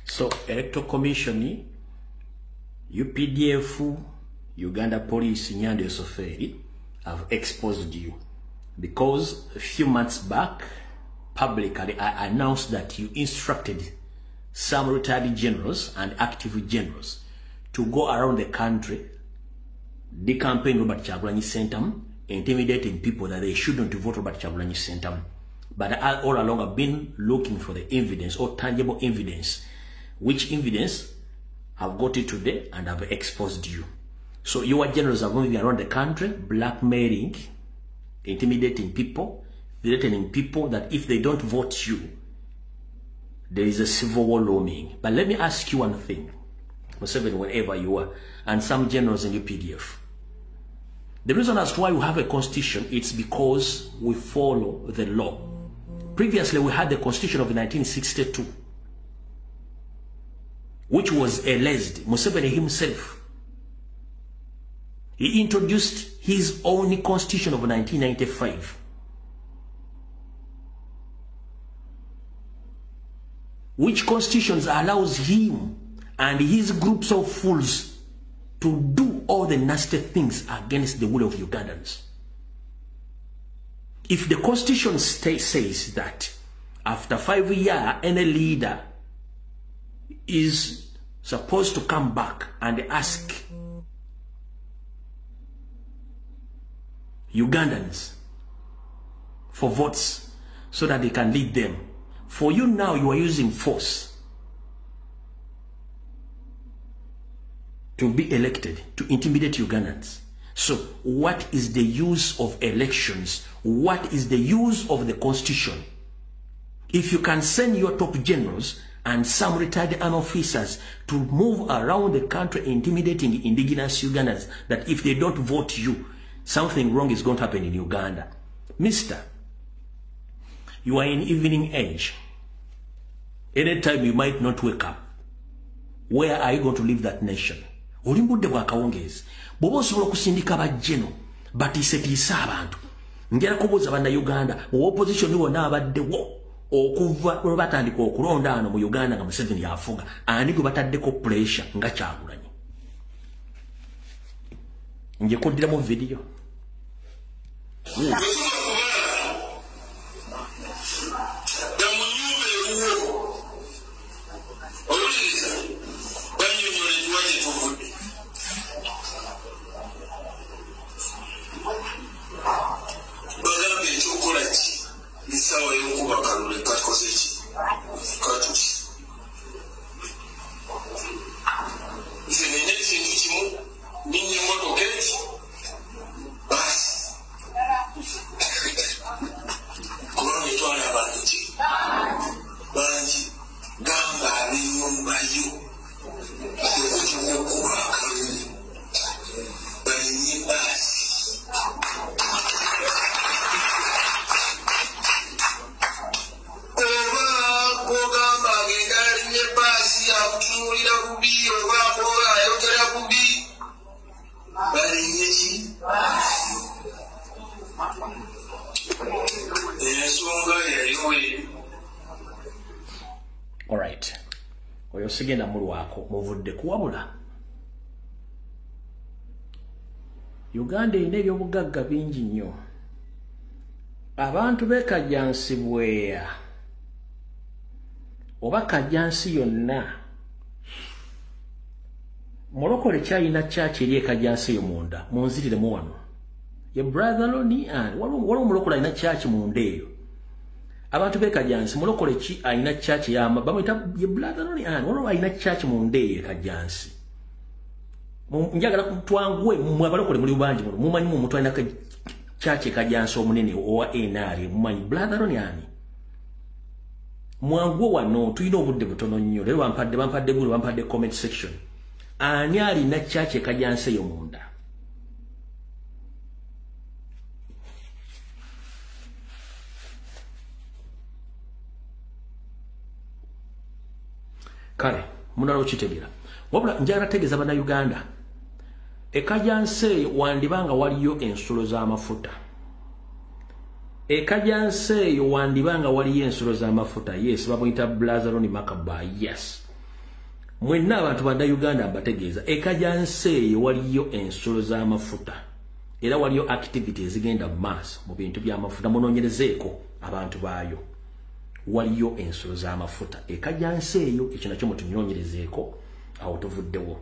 So, Electoral Commission, UPDF, Uganda Police, Nyando Soferi have exposed you because a few months back, publicly, I announced that you instructed some retired generals and active generals to go around the country, decampaign Robert Kyagulanyi Ssentamu, intimidating people that they shouldn't vote Robert Kyagulanyi Ssentamu. But I all along have been looking for the evidence or tangible evidence, which evidence have got it today and have exposed you. So your generals are moving around the country, blackmailing, intimidating people, threatening people that if they don't vote you, there is a civil war looming. But let me ask you one thing, Museveni, wherever you are, and some generals in UPDF. The reason as to why we have a constitution, it's because we follow the law. Previously, we had the constitution of 1962, which was alleged. Museveni himself, he introduced his own constitution of 1995. which constitutions allows him and his groups of fools to do all the nasty things against the will of Ugandans. If the constitution says that after 5 years, any leader is supposed to come back and ask Ugandans for votes so that they can lead them. For you now, you are using force to be elected, to intimidate Ugandans. So what is the use of elections? What is the use of the constitution? If you can send your top generals and some retired army officers to move around the country intimidating indigenous Ugandans, that if they don't vote you, something wrong is going to happen in Uganda. Mister, you are in evening age. Anytime you might not wake up. Where are you going to leave that nation? Olimbude bwa kawongezi. Bobo osobola okusindika bajjeno batiisetiisa abantu. Njala kubuuza banda Uganda, opposition wonna abaddewo okuva lwe batandika okulonda ano mu Uganda nga Museveni yafuga. Ani gwe bataddeko pressure nga Kyagulanyi. Nje kuddira mu video. Alright. Oyo sigenda mulwako muvudde kuwabula. Uganda ine ebyobugagga bingi nnyo. Abantu b'ekajjansi bweya oba kajjansi yonna mulokole kyalina kyaki eri ekajjansi eyo munda munziriremu wano. Ye brother Loni waliwo omulokole alina kyaki munda eyo. Abantu b'ekajjansi mulokole ki alina kyaki yama bamuyita ye brother Loni waliwo alina kyaki munda eyo ekajjansi. Njagala kutwanguwe mmwe abalokole muli bangi muno mumanyi mu muntu alina kyaki ekajjansi omunene owa NRM mumanyi brother Loni mwanguwe wano tulina obudde butono nnyo leero bampadde gulu bampadde comment section. Ani alina kyaki ekajjansi eyo munda? Kale munalo okitegeera. Wabula njagala tegeeza bana Uganda ekajjansi eyo wandibanga waliyo ensulo z'amafuta. Ekajjansi eyo wandibanga waliyo ensulo z'amafuta. Yes, bamuyita Blazaroni Makaba. Yes. Mwenna abantu banda Uganda abategeeza ekajjansi eyo waliyo ensulo z'amafuta. Era waliyo activities ezigenda maaso mu bintu by'amafuta munoonyerezeeko abantu baayo. Waliyo ensulo z'amafuta. Ekajjansi eyo ekyo nakyo mutunyonyerezeeko awo tuvuddewo.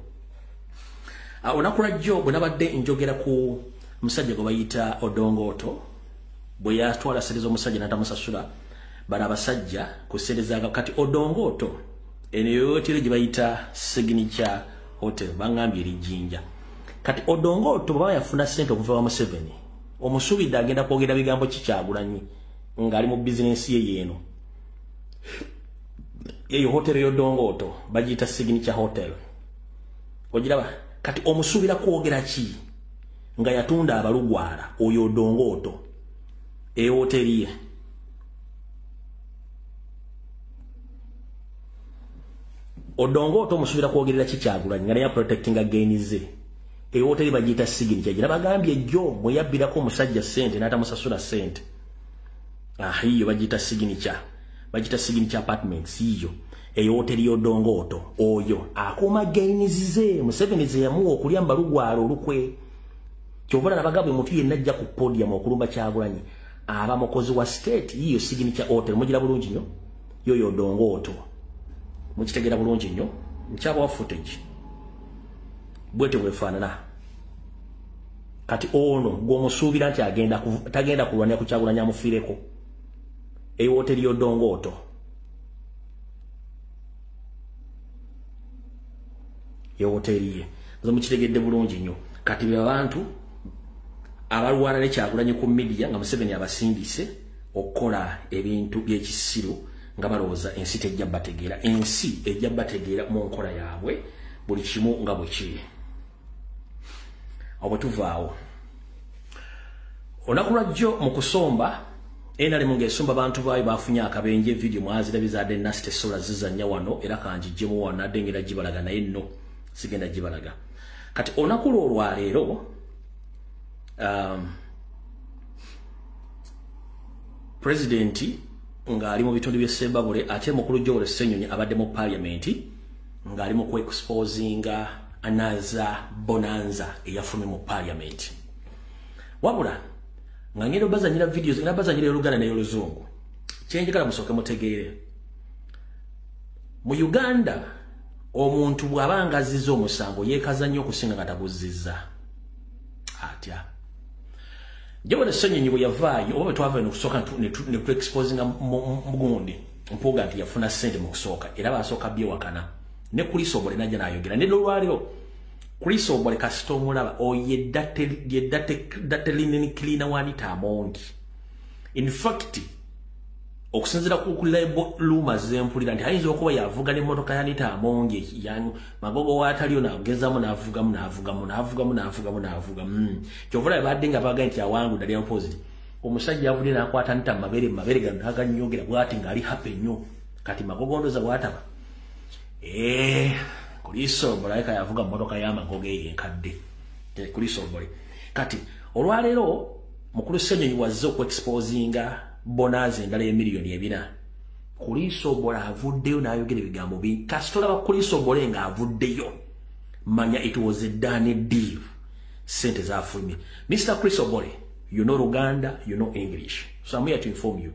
Olunaku lwajjo bwe nabadde njogera ku musajja gwe bayita Odongoto bwe yatwala ssente z'omusajja n'atamusasula bano abasajja ku ssente zaaga kati Odongoto eno hoteli gye bayita Signature Hotel bangambye eri Jinja. Kati Odongoto baba yafuna ssente okuva wa Museveni omusuubidde agenda kwogera bigambo ki Kyagulanyi ng'ali mu bizinensi ye yeeno. Eyo hoteli y'Odongoto bagiyita Signature Hotel. Ogiraba kati omusuubira kwogera ki nga yatunda abalugwala oyo Odongoto eyo hoteli ye. Odongoto omusuubira kwogerera ki Kyagulanyi nga naye protectinga gain ze. Eyo hoteli bagiyita Signature. Gira bagambye jjo mweyabbirako omusajja ssente n'atamusasula ssente. Hiyo bagiyita Signature. Bagiyita Signature Apartments hiyo. eyo hoteli y'Odongoto oyo akuma gainizize Museveni ze yamuwa okulya mbalugwalo olukwe kyovana nabagabwe mutu yenna ajja ku podium okulumba Kyagulanyi aba mukozi wa state yiyo signature hotel mugira bulungi nnyo yoyo Odongoto mukitegera bulungi nnyo nkyaba wa footage bwete bwefaanana kati ono gwomusuubira nti tagenda kulwanira ku Kyagulanyi amufiireko eyo hoteli y'Odongoto yo hoteli ye nzo mukitegedde bulungi nnyo kati be abantu abalwala ne Kyagulanyi ku media nga Museveni abasindise okola ebintu by'ekisiru nga balowooza ensi tejja bategeera ensi ejja bategeera mu nkola yaabwe buli kimu nga bwe kiri awo tuvaawo onakulajjo mu kusomba enale mungesomba abantu baayo bafunye akabenje video mwazira bizadde nasite sola zizanya wano era kanjijjemu wano adengera gibalaga naye nno sigenda gibalaga kati onakulo olwaleero presidenti ngali mu bitundu by'Essembabule ate mukulu Joel Ssenyonyi abadde mu parliament ngali mu exposinga anaza bonanza eyafumye mu parliament wabula ngangero bazanyira videos nga bazanyira Oluganda ne Oluzungu kyenjagala musoke mutegeere mu Uganda omuntu bw'abanga azizza omusango yeekaza nnyo okusinga kataguziza atya Joel Ssenyonyi bwe yavaayo oba twava n'okusooka ne exposinga mugundi mpuga nti yafuna ssente mu kusooka era basooka byewakana ne Kulisobole najja n'ayogera ne lwaliro Kulisobole kasita omulaba yeddate cleaner Wanita Amongi in fact okusinzira ku label rumors zempulira nti ayinza okuba yavuga n'emmotoka ya Anita Amongi yani magogo wataliyo nagezamu n'avuga kyovula badde nga baga nti awangu dali opposite omusajja avudde n'akwata Anita mabere gano aganyogera bwati ngali happy nnyo kati magogo ndoza bwataba Kulisobole ayika yavuga mmotoka y'amagogo enkadde Kulisobole kati olwaleero mukulu Ssenyonyi wazze okuexposinga bonaze endala y'emiliyoni 4 Kulisobole avuddeyo n'ayogera ebigambo bingi kasitola ba Kulisobole nga avuddeyo manya it was a done deal sente zafulumye Mr. Kulisobole you know Luganda you know English so I'm here to inform you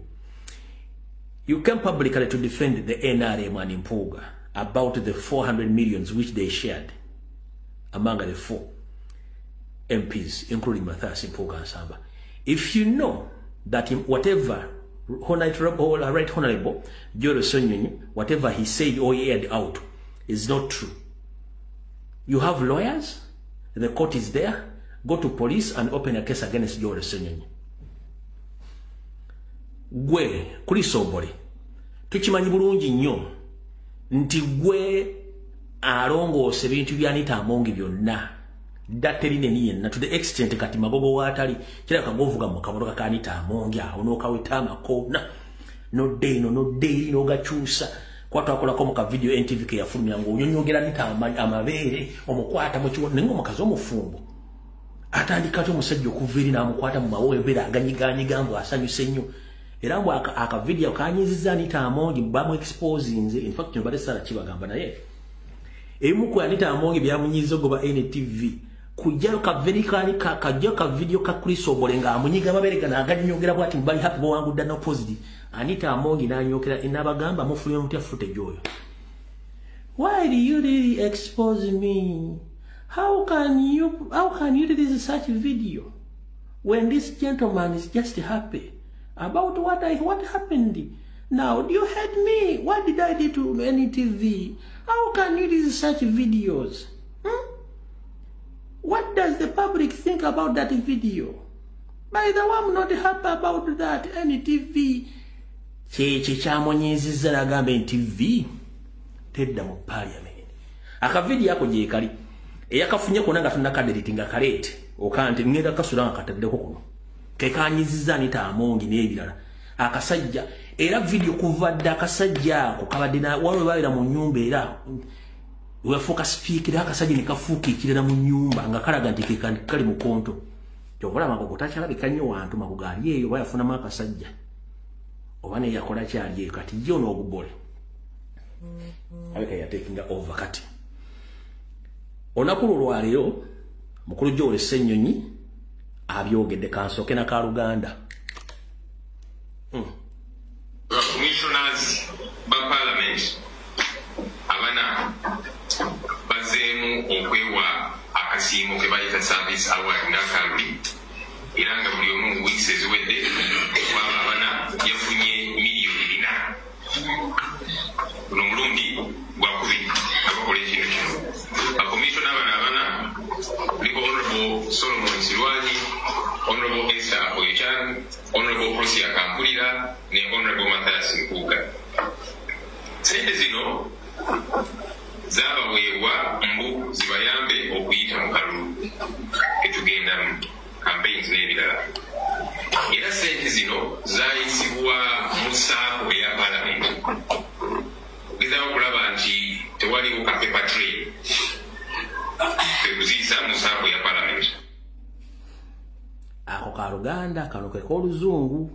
you came publicly to defend the NRM and Mpuga about the 400 millions which they shared among the 4 MPs including Mathias Mpuga and Samba. If you know that whatever Right Honorable Joel Ssenyonyi, whatever he said or he aired out is not true, you have lawyers, the court is there, go to police and open a case against Joel Ssenyonyi. Gwe Kulisobole tukimanyi bulungi nnyo nti gwe alongoose ebintu bya Anita Amongi byonna daterine niyenna to the extent kati magogo watali kira kagovuga mu kamotoka ka Anita Amongi awo nokaweta amakona no day no gachusa kwatu akolako mu ka video NTV ke yafulumya ngo onyonyogera Anita amabere omukwata mu kiwo nengo mukazi omufumbo atandika to musajja okuviri na amukwata mu mawe bera aganyigambo asanyuse nnyo era mbu aka video kanyiziza Anita Amongi bamu exposing in fact nobade sala kibagamba naye emuku Anita Amongi byamunyizo goba NTV kujja ka video ka Kulisobole nga amunyiga maberega na aganyogera bwati mbali happy bo wangu dana positive Anita Amongi nanyokera inabagamba mufulye mutya footage oyo. Why do you really expose me? How can you release such a video when this gentleman is just happy about what happened? Now, do you hate me? What did I do to NTV? How can you release such videos? What does the public think about that video? By the way, I'm not happy about that. NTV. Chichamonyiziza nagambe NTV. Tedda mu parliament. Aka video yako je kali. Eyakafunye konanga tunakadelitinga kalete. Okante ngenda kasula akataddeko kuno. Kekanyiziza Anita Amongi n'ebirala. Akasajja era video kuvadde akasajja ako kabadde na wale baira mu nyumba era we focus speaker akasajja nikafuukikirira mu nyumba nga kalaga nti kali mu konto. Kyovola magogo takyalabika nnyo wantu magogali eyo bayafuna makasajja. Obane yakola kyali kati yo n'ogubole. abeka ya taking over kati onakulu lwalero mukulu Jole Ssenyonyi abyogedde kansoke na Kaluganda. Commissioners ba parliament abana bazemu okwewa akasiimo ke bayita service award n'akambi era nga buli omu weeks eziwedde baba abana yafunye miliyoni 4 buno mulundi gwakubi abakola ekintu kino bakomishona abana liko Honorable Solomon Silwanyi, Honorable Esther Oyechan, Honorable Prosia Kampulira ne Honorable Matthias Nkuka. Sente zino zabaweebwa mbu zibayambe okuyita mu kalulu ketugendamu campaigns n'ebirala. Era sente zino zayisibwa mu saako eya Parliament. Gezaawo okulaba nti tewaliwo ka paper trail tekuziyisa mu saako ya Parliament. Ako Kaluganda kano ke k'oluzungu.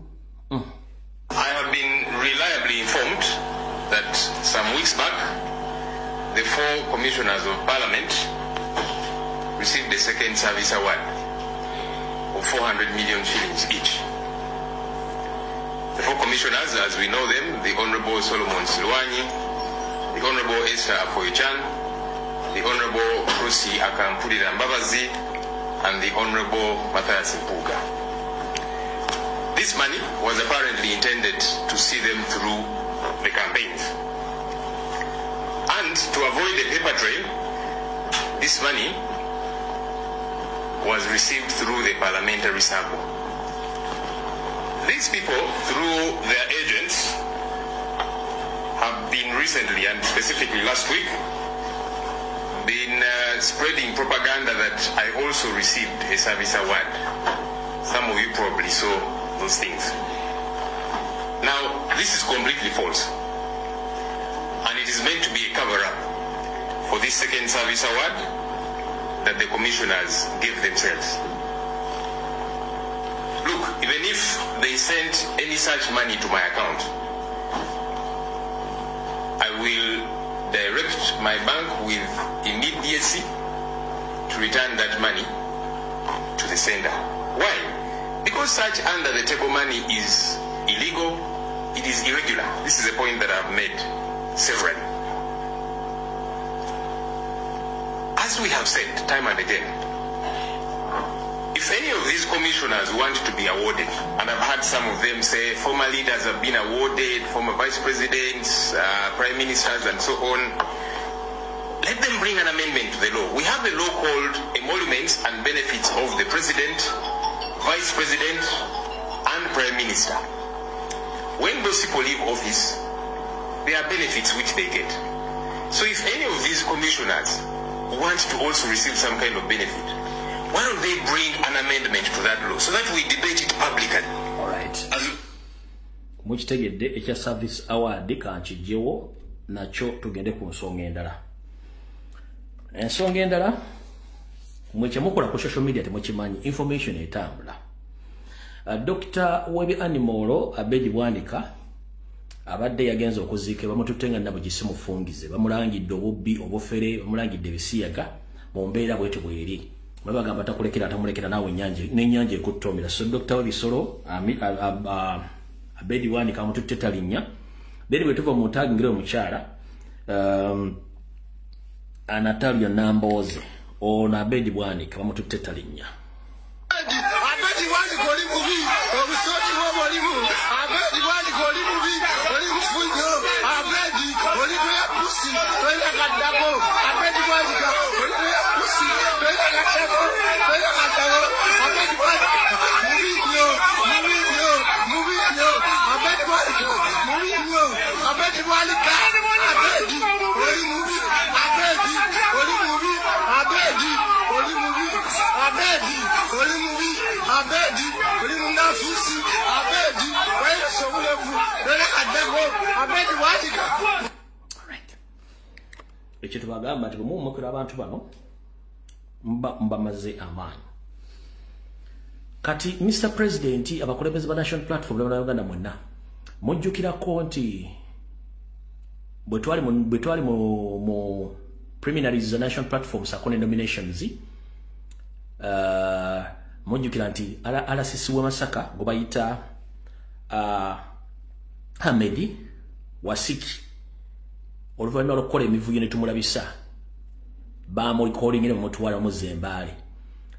I have been reliably informed that some weeks back the 4 commissioners of Parliament received the second service award of 400 million shillings each. The 4 commissioners, as we know them, the Honorable Solomon Silwanyi, the Honorable Esther Oyechan, the Honorable Prosi Akampulira Mbabazi, and the Honorable Matthias Nkuka. This money was apparently intended to see them through the campaigns. And to avoid the paper trail, this money was received through the parliamentary circle. These people, through their agents, have been recently, and specifically last week, been spreading propaganda that I also received a service award. Some of you probably saw those things. Now, this is completely false. And it is meant to be a cover-up for this second service award that the commissioners gave themselves. Look, even if they sent any such money to my account, I will direct my bank with immediacy to return that money to the sender. Why? Because such under the table money is illegal, it is irregular. This is a point that I've made severally. As we have said time and again, if any of these commissioners want to be awarded, and I've had some of them say former leaders have been awarded, former vice presidents, prime ministers and so on, let them bring an amendment to the law. We have a law called Emoluments and Benefits of the President, Vice President and Prime Minister. When those people leave office, there are benefits which they get. So if any of these commissioners want to also receive some kind of benefit, why don't they bring an amendment to that law so that we debate it publicly? All right. Mukitegedde ekya service award kankijewo nacho tugende ku nsonga endala. Ensonga endala mweche mukola ku social media temukimanyi information etambula. Dr. Webi Animolo Abedi Bwanika abadde yagenza okuziika bamututenga nabo gisimufungize bamulangidde obubbi obufere bamulangidde bisiyaga mu mbeera bwete bweri. Mwebagamba takulekera atamulekera nawe n'ennyanja ekuttomera. So Dr. Webisolo Abedi Bwanika amututte talinnya beri bwe tuva mu ntagi ngire omukyala Natalia Namboze ono Abedi Bwanika bamututte talinnya. Abedi Bwanika oli mubi obusooti bw'obolimu. Abedi Bwanika oli mubi oli mufunyo. Abedi oli toya pusi toya kaddako. Abedi Bwanika oli toya pusi toya kaddako. Toya kaddako. Abedi Bwanika mubi nnyo mubi nnyo mubi nnyo. Abedi Bwanika mubi nnyo. Abedi Bwanika Abedi oli mubi. Abedi oli mubi. Abedi oli mubi. Abedi oli mubi. Abedi oli munafusi. Abedi wewe sobulevu toya kaddako. Abedi Bwanika. Ekyo tubagamba nti bwemumukira abantu bano mbamaze amaanyi. Kati Mr. President abakulembeze ba National Platform bana Uganda mwenna mujjukirako nti bwetwali mu preliminaries national platforms akone nominations mujjukira nti RCC wa Masaka ngo bayita Hamedi Wasiki oluvannyuma lw'okukola emivuyo ne tumulabisa bamulikolingira mu mutwala mu Zembale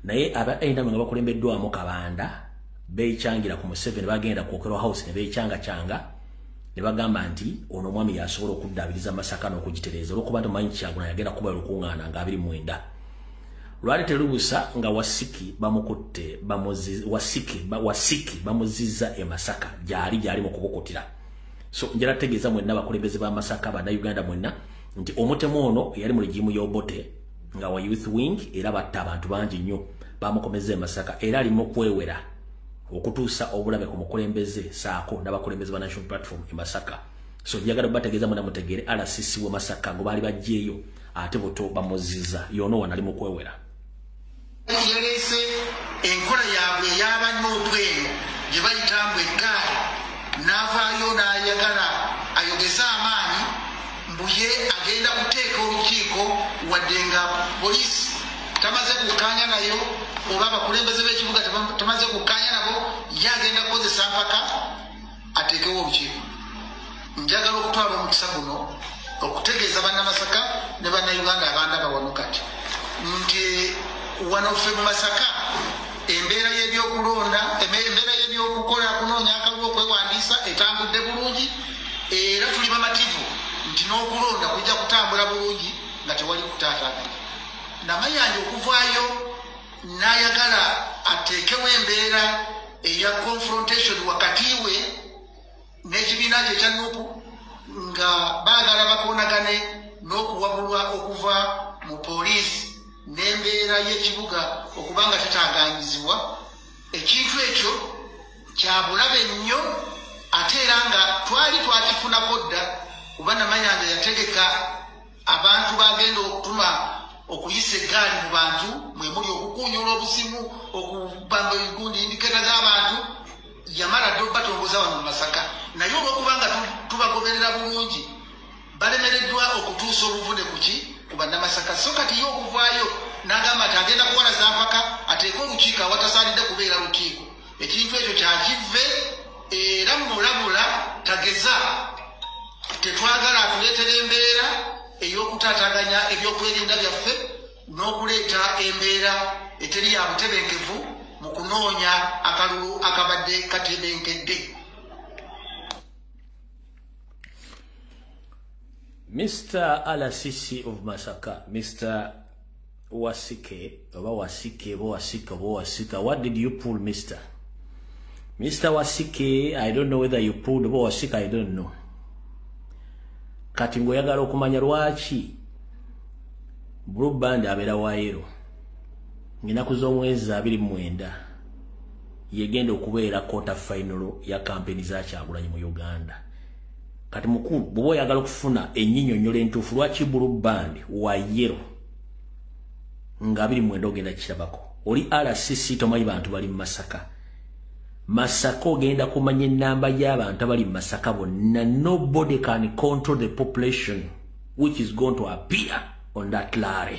naye abaenda nga bakulembeddwamu Kabanda beechangira ku Museveni bagenda ku Okero House ne beechanga ne bagamba nti ono mwami yasobola okuddabiriza Masaka n'okugitereza olw'okuba tumanyi Kyagulanyi yagenda kuba lukuŋŋaana nga 29 lwali terubusa nga Wasiki bamukutte Wasiki bamuzizza e Masaka gyali mu kubukutira so njala tegeeza mwenna bakulembeze ba Masaka bana Uganda mwenna nti omutemu ono yali mu regimu y'Obote nga wa youth wing era batta abantu bangi nnyo bamukomeze e Masaka era ali mu kwewera okutuusa obulabe ku mukulembeze saako n'abakulembeze ba national platform e Masaka so njagala bategeeza mwenna mutegeere RCC wa Masaka ngo baali bajjeeyo ate boto bamuzizza yono wanali mu kwewera yalese enkola yaabwe y'abanootu eno gye bayitambwa eggaali n'avaayo n'ayagala ayogeze amaanyi mbuye agenda kuteeka olukiiko wadde nga poliisi tamaze kukkaanya nayo oba abakulembeze b'ekibuga tamaze kukkaanya nabo ye agenda kukozesa mpaka ateekewo olukiiko njagala okutwala omukisa guno okutegeeza bannamasaka ne bannayuganda abandaba wano kati nti wano ffe mu Masaka embeera y'ebyokulonda embeera y'ebyokukola kunoonya akalulu okwewandiisa etambudde bulungi era tuli bamativu nti n'okulonda kujja kutambula bulungi nga tewali kutaataaganya Namayanja okuvaayo n'ayagala ateekewo embeera eya confrontation wakati we n'ekibiina kye ekya Nuupu nga baagala bakoonagane n'okuwabulwa okuva mu poliisi n'embeera y'ekibuga okuba nga kitaaganyizibwa ekintu ekyo kyabulabe nnyo ate era nga twali twakifunako dda kuba Namayanja yategeka abantu bagenda okutuma okuyisa eggaali mu bantu mwe muli okukuunyula obusimu okubamba ebigundi indiketa z'abantu yamala dde batongoza wano mu Masaka naye olw'okuba nga tubagoberera bulungi balemereddwa okutuusa obuvune ku bannamasaka so kati ye okuvaayo n'agamba nti agenda kukola za mpaka ateeke olukiiko awatasaanidde kubeera lukiiko ekintu ekyo kyakive era mulabula tageza tetwagala atuleetera embeera ey'okutaataganya ebyokwerinda byaffe n'okuleeta embeera eteri ya butebenkevu mu kunoonya akalulu akabadde katebenkedde. Mr. RCC of Masaka, Mr. Wasike, what did you pull, Mr. Wasike? I don't know whether you pulled Wasike, I don't know. Kati ngoyagala okumanya lwaki Blue Band abeera waayiro ng'ennaku z'omwezi 29 yegenda okubeera quarter final ya kampeni za Kyagulanyi mu Uganda. Kati mukulu bw'oba oyagala okufuna ennyinyonnyola entuufu lwaki Blue Band waayiro nga 29 ogenda kirabako oli RCC tomanyi bantu bali mu Masaka. Masaka ogenda kumanya ennamba y'abantu abali mu Masaka bonna. Nobody can control the population which is going to appear on that lare.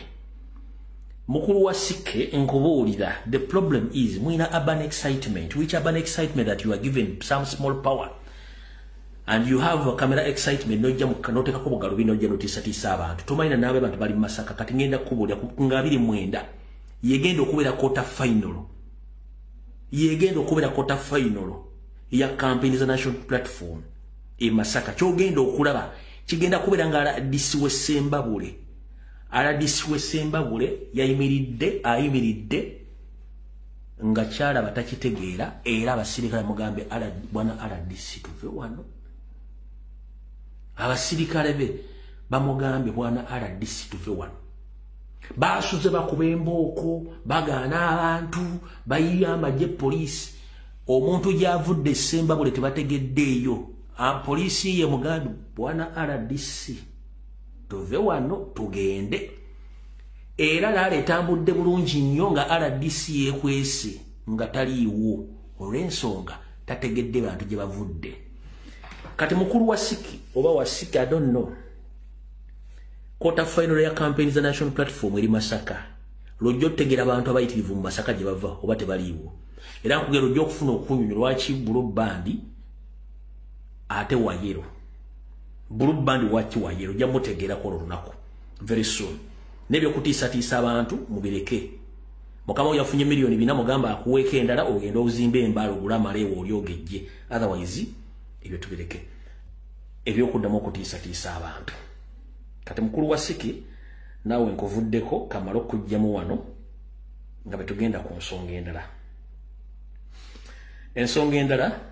Mukulu Wasike nkubuulira, the problem is mwina urban excitement, which urban excitement that you are given some small power and you have a camera excitement nojja mukanoteka ko bugalubi nojja notisatisa abantu tumayina nabe abantu bali mu Masaka kati ngenda kubuulira nga 29 yegenda okubeera quarter final. Yegenda okubeera quarter final ya campaign za national platform e Masaka. Kyogenda okulaba kigenda kubeera nga RDC Wesembabule ayimiridde nga kyala batakitegeera era abasirikale mugambe bwana RDC tuve wano. Abasirikale be bamugambe bwana RDC tuve wano. Basuze bakuba embooko bagaana abantu bayiya amagye poliisi omuntu gyavudde Sembabule tebategeddeeyo poliisi ye mugambi bwana RDC tuve wano tugende era laala etambudde bulungi nnyo nga RDC yekwese nga taliiwo olw'ensonga tategedde bantu gye bavudde. Kati mukulu Wasiki oba Wasiki I don't know quarter final ya campaign za national platform eri Masaka lojjo tegera abantu abayitirivu mu Masaka gye bava oba tebaliwo era nkugero lojjo okufuna okunyonyo lwaki Blue Band ate wayero Blue Band wachi wayero jja mutegeera ko lunaku very soon nebyo kutiisa abantu mubireke mukama yafunye milioni 4 mugamba akuweka endala ogenda ozimbe embalo gulamalewo olyogejje otherwise ebyo tubireke ebyo kuddamu okutiisa abantu kati mukulu wa Siki nawe nkuvuddeko kamalo kujjamu wano nga betugenda ku nsonga endala ensonga endala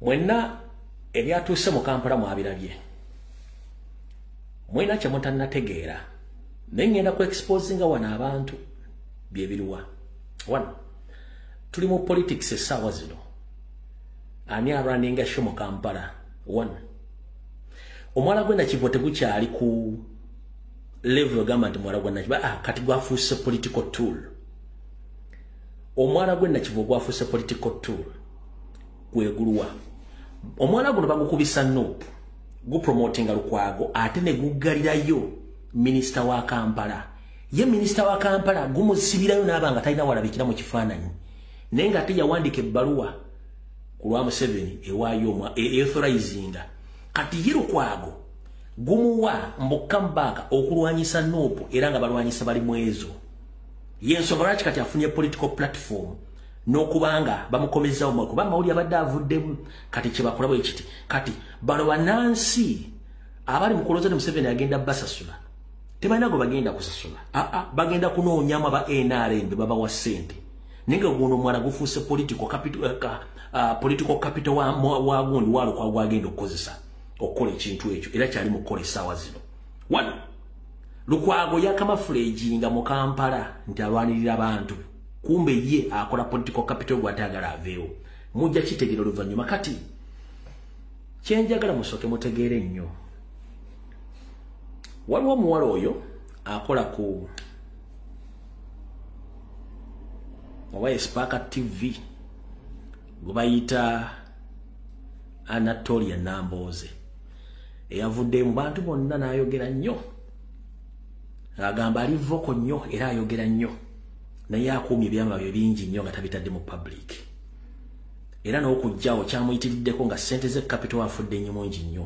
mwenna ebyatuuse mu Kampala mwabirabye mwena kye mutannategeera nengenda ku exposinga wana abantu byebiruwa wana tuli mu politics essaawa zino ani arunninga show mu Kampala wana omwala gwenda kivo tegukyali ku level gamba nti mwala gwenda kivo kati gwafuuse political tool omwala gwenda kivo gwafuuse political tool gweguluwa omwala guno bagukubisa nope gupromotinga Lukwago ate ne guggalirayo Minister wa Kampala ye Minister wa Kampala gumusibirayo n'abanga talina walabikira mu kifaananyi nenga ate yawandika ebbaluwa ku lwa Museveni ewaayo authorizinga kati ye Lukwago gumuwa mbukambaka okulwanyisa nope era nga balwanyisa bali mwezo yensonga lwaki kati afunye political platform n'okubanga bamukomezawo kuba mawuli abadde avuddemu kati kye bakola bwe kiti kati bano bannansi abali mu kuloza ne Museveni agenda basasula tebalina go bagenda kusasula bagenda kunoonyamu aba NRM babawa ssente ninga guno mwana gufuuse political capital wa gundi walo kwa gwagenda okukozesa okukola ekintu ekyo era kyali mu kukola essaawa zino wano Lukwago yakamafulejinga mu Kampala nti alwanirira abantu kumbe ye akola political capital gwatagala aveewo mujja kitegera oluvannyuma kati kyenjagala musoke mutegeere nnyo waliwo omuwala oyo akola ku oba Spark TV gwe bayita Anatolia Namboze eyavudde mu bantu bonna n'ayogera nnyo agamba ali voko nnyo era ayogera nnyo naye akuumye ebyamabyo bingi nnyo nga tabitadde mu public era n'okujjawo kyamuyitiriddeko nga ssente ze capital afudde nnyo mungi nnyo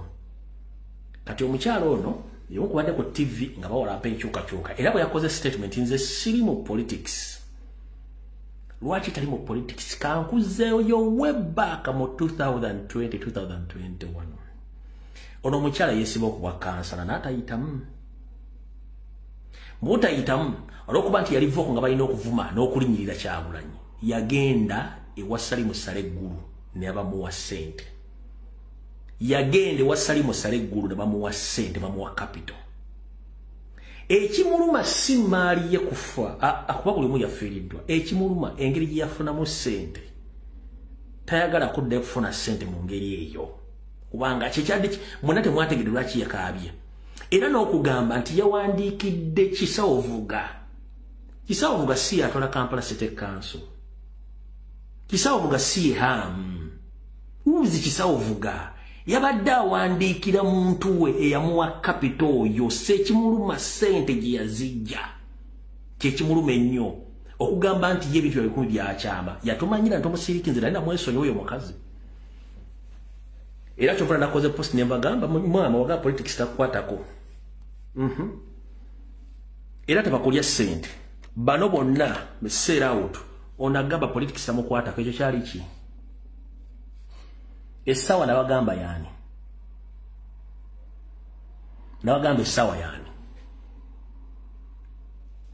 kati omukyalo ono yokubadde ku TV nga bawalampa enkyukakyuka era bwe yakoze statement nze siri mu politics lwaki tali mu politics kankuzeeyo webbaaka mu 2020-2021 ono omukyala yeesiba okubwa kansala n'atayitamu butayitamu olwokuba nti yali voko nga balina okuvuma n'okulinyirira Kyagulanyi yagenda ewa Salimu Saleggulu ne bamuwa ssente yagenda ewa Salimu Saleggulu ne bamuwa ssente bamuwa capital ekimuluma si maali ye kufa kuba buli omu yafiiriddwa ekimuluma engeri gye yafunamu ssente tayagala kudda kufuna ssente mu ngeri eyo kubanga kyekyadde mwena temwategedde lwaki yakaabye era n'okugamba nti yawandiikidde Kisawovuga si yatwala Kampala City Council Kisawovuga si ham uzi Kisawovuga yabadde awandiikira muntu we eyamuwa capital oyo sekimuluma ssente gye yazijja kyekimuluma ennyo okugamba nti ye ebintu ebikumi byakyama yatumanyira nti omusirikinze nalina mwesonyi oyo mukazi era kyovula nakoze post nembagamba mwama waga politics takukwatako era tebakulya ssente bano bonna biseera awutu onagamba politics tamukwatako ekyo kyali ki essaawa nabagamba yaani nabagamba essaawa yaani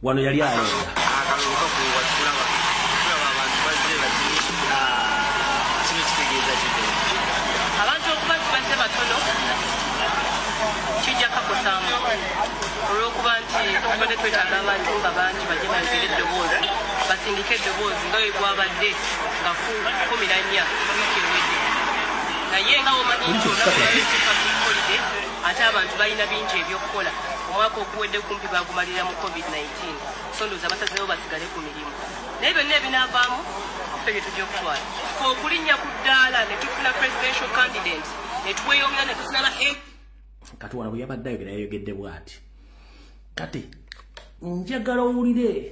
wano yali alonda olwokuba nti tubadde twetaaga abantu nga bangi bajje bayogere eddoboozi basindike eddoboozi nga bwe bwabadde nga 14 wiiki ewedde naye nga omanyi ate abantu balina bingi ebyokukola omwaka oguwedde kumpi bagumalira mu covid-19 so ndowooza basazeewo basigale ku mirimu naye byonna ebinaavaamu ffe bye tujja okutwala fe okulinnya ku ddaala ne tufuna presidential candidate ne tuweyongera ne tufuna kati wano bwe yabadde ayogera yayogedde bw'ati kati njagala owulire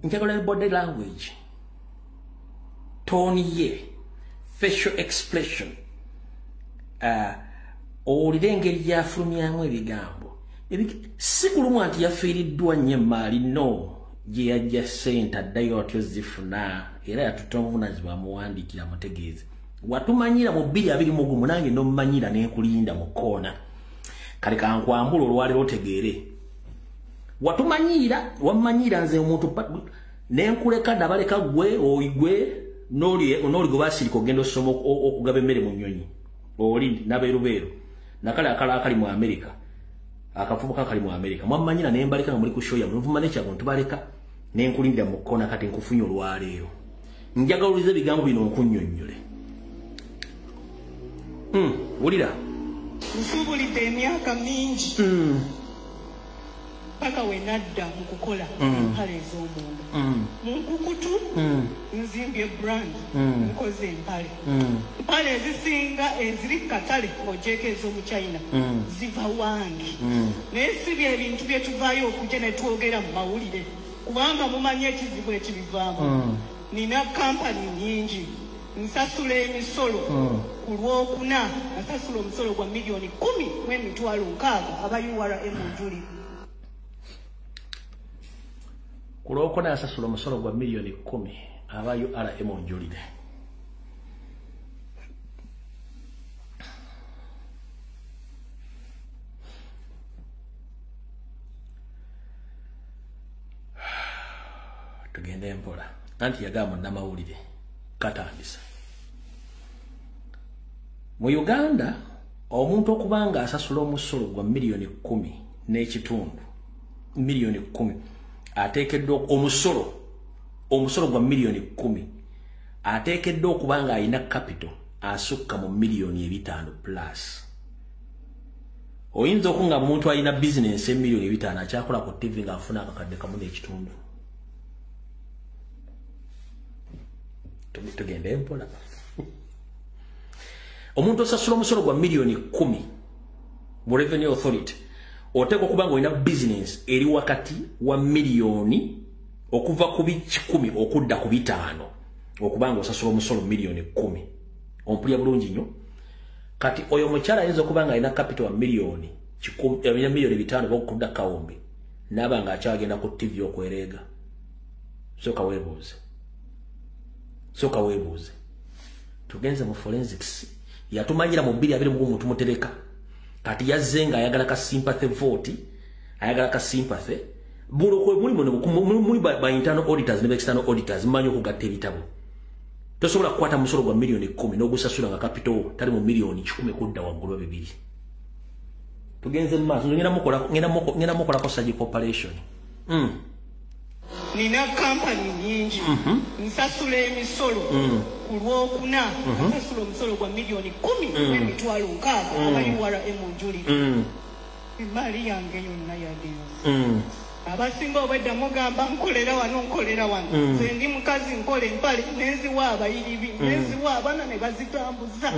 njagala body language tone ye facial expression owulire engeri gyafulumyamu ebigambo si kulumwa nti yafiiriddwa nnyo emaali no gye yajja ssente addayo atyo zifuna era yatutte obuvunaanyizibwa amuwandiikira mutegeeze watumanyira mu 2021 nange nomumanyira n'enkulinda mu kkoona kale kankwambula olwaleero otegeere watumanyira wammanyira nze omuntu n'enkuleka nabaleka gwe oyigwe n'oli gwe basirika ogenda osoma okugaba emmere mu nnyonyi oli nabeerubeeru nakale akala akali mu Amerika akafubuka akali mu Amerika mwammanyira nembaleka nga muli ku show ya muvuma n'ekyago ntubaleka n'enkulindira mu kkoona kati nkufunye olwaleero njagala ulize ebigambo bino nkunnyonnyole wulira nsubulidde emyaka mingi paka wenadda mu kukola empale ez'omunda mu nkukutu nzimbye brand nkoze empale ezisinga eziri katale ojeeko ez'omu China ziva wange naye si bye ebintu bye tuvaayo okujja ne twogera mu mawulire kubanga mumanyi ekizibu ekibivaamu nina kampani nyingi nsasula emisolo ku Lwokuna nasasula omusolo gwa $10,000,000 aba URM njuli ku Lwokuna yasasula omusolo gwa $10,000,000 aba URM njulire tugende mpola anti yagamba namawulire katandisa mu Uganda omuntu okubanga asasula omusolo gwa $10,000,000 n'ekitundu $10,000,000 ateekeddwa omusolo gwa $10,000,000 ateekeddwa okubanga alina capital asukka mu $5,000,000 plus oyinza okunga omuntu alina business $5,000,000 akyakola ku TV ng'afuna akakadde kamu n'ekitundu tugende mpola omuntu osasula omusolo gwa $10,000,000 mu Revenue Authority oteeka okubanga olina business eri wakati wa $1,000,000 okuva ku 10 okudda ku 5 okubanga osasula omusolo $1,000,000 ompulya bulungi nnyo kati oyo omukyala ayinza okubanga alina capital wa $5,000,000 okudda kawombe n'aba nga akyagenda ku TV okwereega soka weebuuze tugenze mu forensics yatumanyira mu 2021 tumutereka kati yazze nga ayagala ka sympathy vote ayagala ka sympathy bulo ko muli ba internal auditors ne external auditors manyo kugatta ebitabo tosobola kukwata musolo gwa $10,000,000 n'ogusasula nga capital tali mu $10,000,000 kudda waggulu 2 tugenze mu maaso ngenda mukola ko surgical operation nina kampani nyingi nsasula emisolo ku Lwokuna nasasula omusolo gwa $10,000,000 aba URM njuli emaali yange yonna yagenze abasinga obwedda mugamba nkolera wano nze ndi mukazi nkola empale nenziwa abayiribi nenziwa abaana ne bazitambuza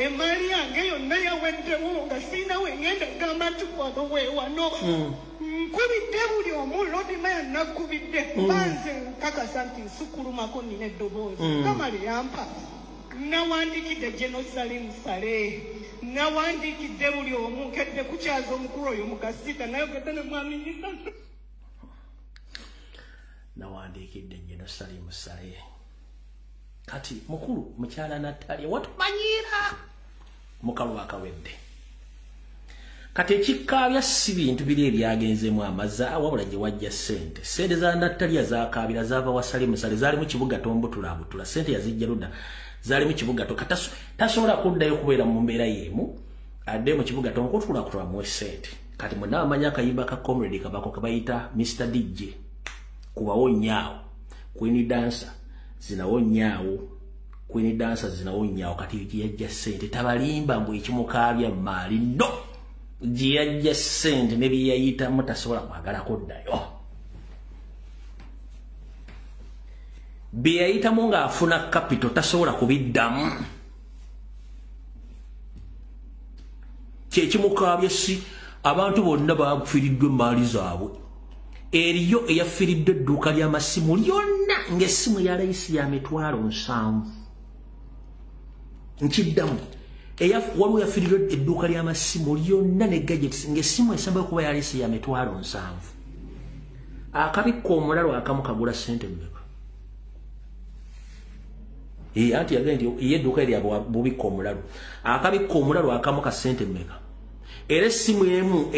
emaali yange yonna yaweddewo nga siina wengenda gamba nti wano weewano nkubidde buli omu lodimaya nakubidde banze nkakasa nti nsukulumako nina eddoboozi kamale yampa nawandikidde Jerusalem Sale nawandikidde buli omu nkedde kukyaza omukulu oyo mukasita nayogedde ne mwaminisita nawandikidde Jerusalem Sale kati mukulu mukyala Natalia watumanyira mukalu akawedde kati ekikabya si bintu biri ebyagenzemu amaza wabula gye wajja sente za Natalia zakabira zava wasale musale zali mu kibuga tombutula sente yazijja luda zali mu kibuga tasobola kuddayo kubeera mu mbeera yemu adde mu kibuga tonkutula mu sente kati mwenna amanya akayimba ka comrade kabako kabayita Mr DJ kubawo nyaawo Queen Dancer zinawo nyaawo Queen Dancer zinawonya wakati yajja sente tabalimba mbu ekimukabya mali no yajja sente ne biyayita mutasobola kwagala koddayo biyayita munga afuna capital tasobola kubiddamu kyekimukabya si abantu bonna bafiiriddwe mali zaabwe eriyo eyafiiridde edduuka ly'amasimu lyonna ng'essimu ya layisi ya mitwalo 7 nkiddamu waliwo yafiiridde edduuka ly'amasimu lyonna ne gadgets ng'essimu esembayo kuba ya layisi ya mitwalo 7 akabikka omulalo akamu kagula ssente mmeka anti yagenda nti edduuka erya bubikka omulalo akabikka omulalo akamu ka ssente mmeka era essimu emu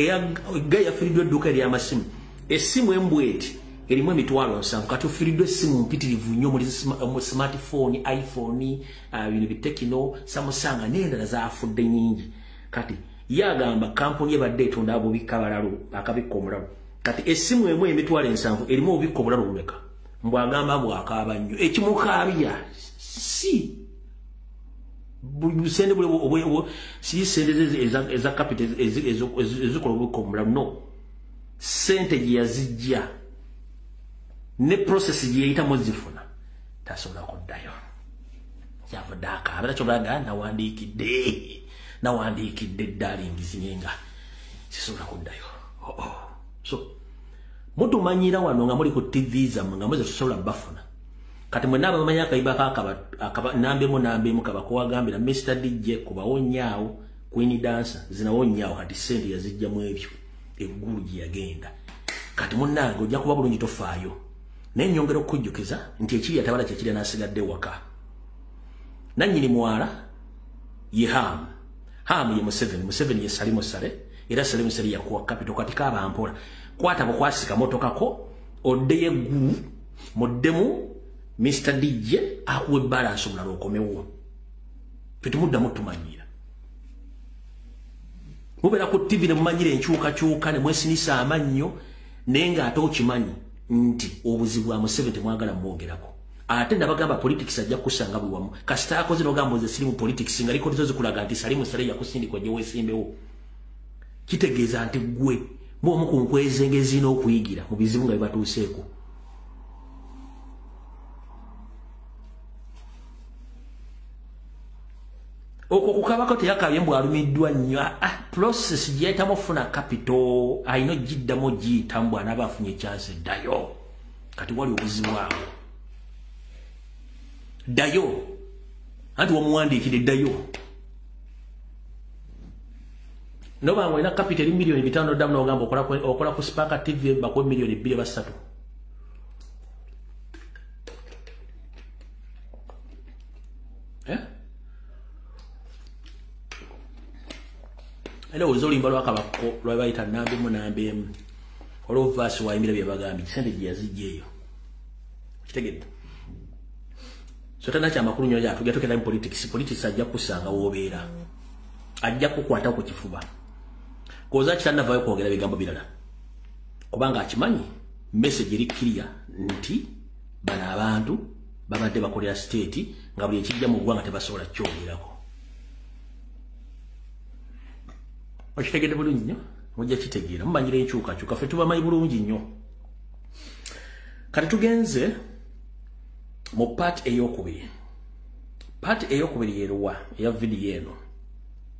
yafiiriddwe edduuka ery'amasimu essimu embweti erimu emitwalo 7 kati ofiiriddwe essimu mpitirivu nnyo mu smartphone iPhone bino bitekino Samsung n'endala zaafudde nnyingi kati yagamba kampuni ebadde etonda abubikka balalo akabikka omulalo kati essimu emu emitwalo 7 erimu obubikka obulalo bumeka mbwagamba bwakaaba nnyo ekimukaabya si sente bule si sente eza capital ezikola obubikka omulalo no sente gye yazijja ne process gye yayitamu zifuna tasobola kuddayo kyavudde akaaba era kyobulaga nawandiikidde eddalingizinye nga sisobola kuddayo so mutumanyira wano nga muli ku TV zammwe nga mweze tusobola bafuna kati mwenna abamanyi akaiba nambemu kabakowagambira Mr. DJ kubawonyaawo Queen Dancer zinawonyaawo kati sente yazijjamu ebyo eggulu gye yagenda kati munnange ojja kuba bulungi tofaayo naye nnyongera okujjukiza nti ekiri yatabala kyekiri n'asigadde waka nannyini mwala ye Hamu ye Museveni ye Salimu Sale era Salimu Sale yakuwa capital kati kaaba mpola kwata bukwasika motokako oddeyo eggulu muddemu Mr. DJ akuwe balance omulala okomewo fetumuddamu tumanyira mubera ku TV ne mumanyire enkyukakyuka ne mwesinisa amannyo naye ng'ate okimanyi nti obuzibu bwa Museveni temwagala mwogerako ate nabagamba politics ajja kusanga buli wamu kasita akoze n'ogamba nze siri mu politics nga likodi zo zikulaga nti Salimu Sale yakusindikwa gye weesimbewo kitegeeza nti gwe bw'omu ku nkwezi ng'ezirina okuyigira mu bizibu nga bibatuuseeko okwo kukabako teyakabye mbw alumiddwa nnyo process gye yayitamu ofuna capital ayina ogiddamu ogiyitamu bw'anaaba afunye chance ddayo kati wali obuzibu awo ddayo anti wamuwandiikire ddayo noba nga olina capital eri million 5 ddamu n'ogamba okola ku Spark TV bakuwe million 2 ba 3 Ela ozolimba lwakabako lwabayita nambemu oluvasi wayimbira bye bagambi sente gye yazijjeeyo kitegedde so tana kya makulu nnyo tujja tukenda mu politics ajja kusanga woobeera ajja kukwata ku kifuba koza kitannavaayo kwogera bigambo birala kubanga akimanyi message eri clear nti bano abantu babadde bakolera state nga buli ekijja mu ggwanga tebasobola kyogerako okitegedde bulungi nnyo mujja kitegeera mumanyira enkyukakyuka ffe tubamanyi bulungi nnyo kati tugenze mu part ey'okubiri yeruwa eya vidiyo eno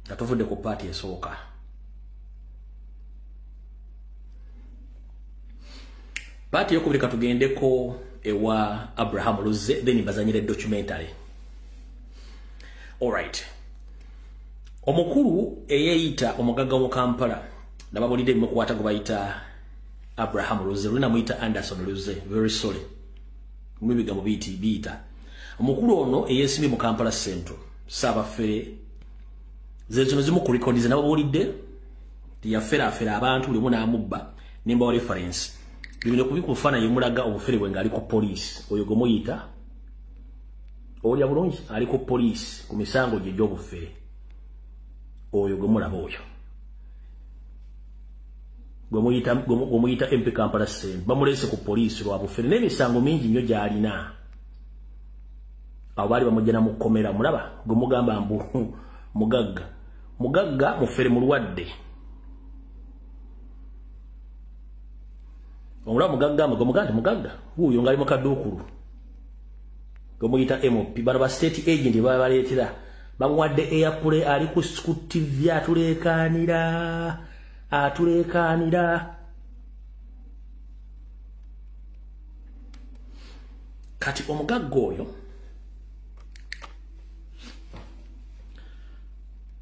nga tuvudde ku part esooka part ey'okubiri katugendeko ewa Abraham Luze then bazanyire documentary alright omukulu eyeyita omugagga mu Kampala nababulidde mukwata go bayita Abraham Luze luna muyita Anderson Luze very sorry mubiga mu bita omukulu ono eyesimye mu Kampala Central sabafere zezo zimu ku records nababulidde yafera abantu buli muna amubba nimba reference bibino kubikufana yemulaga obufere bwe ngali ku police oyo gomuyita oli abulungi ali ku police ku misango gye gy'obufere oyo gomulaba oyo gwemuyita MP Kampala Central bamulese ku police lwa bufere n'emisango mingi nnyo gy'alina abali bamujjana mu komera mulaba gumugamba mbu mugagga mufere mulwadde omulaba mugagga huyo ngali mukadukulu gomuyita MOP bano ba state agent baleetera bamwadde airplay ali ku TV atulekanira kati omugagga oyo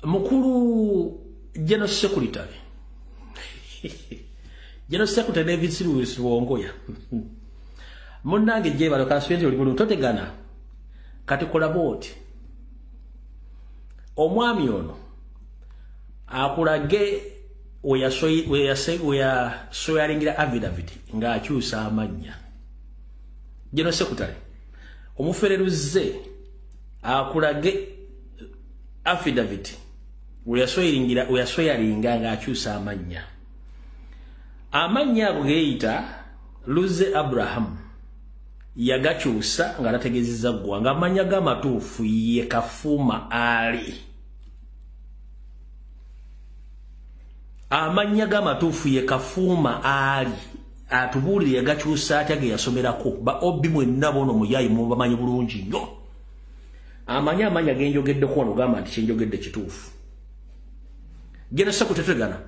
mukulu General Secretary David Sirus Wongoya munange je balo kaswete oli bulu totegana kati kola boti omwami ono akulage oya soyalingira affidavit nga akyusa amanya General Secretary omufereruze akulage affidavit oya soyalinga nga akyusa amanya bweita Luze Abraham yagakyusa nga nategezeza gwa nga amanya gamatuufu ye Kafuma Ali amanya gamatuufu ye Kafuma Ali atubulire yagakyusa atage yasomerako ba obbi mwenna bono muyayi mu bamanyi bulungi nnyo amanya genjogedde kono gamba nti kyenjogedde kituufu gena sakutetegana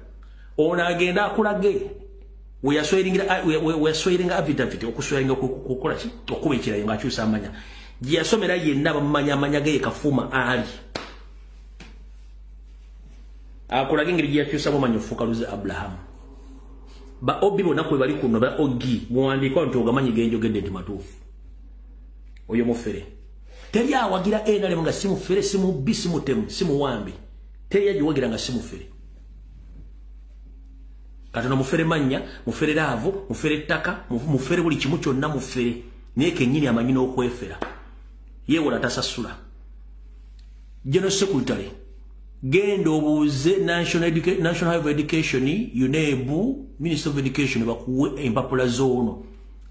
ona agenda akulage we swearing affidavit okuswearinga kukola ki okuba ekirayo ng'akyusa amanya gye yasomera yenna bamumanya ge Kafuma Ali akulage engeri gye yakyusamu amanyofuka Luze Abraham ba obi bonna kwe bali kuno ba ogi muwandiika nti ogamanyi genjogedde nti matuufu oyo mufere teri awagira enale nga simufere simubbi simutemu simuwambi teri yagiwagira nga simufere katono mufere manya mufere laavu mufere ttaka mufere buli kimu kyonna mufere naye kennyini amanyi n'okwefera yeewola tasasula General Secretary genda obuuze National Higher Education UNEB Minister of Education bakuwe empapula zoono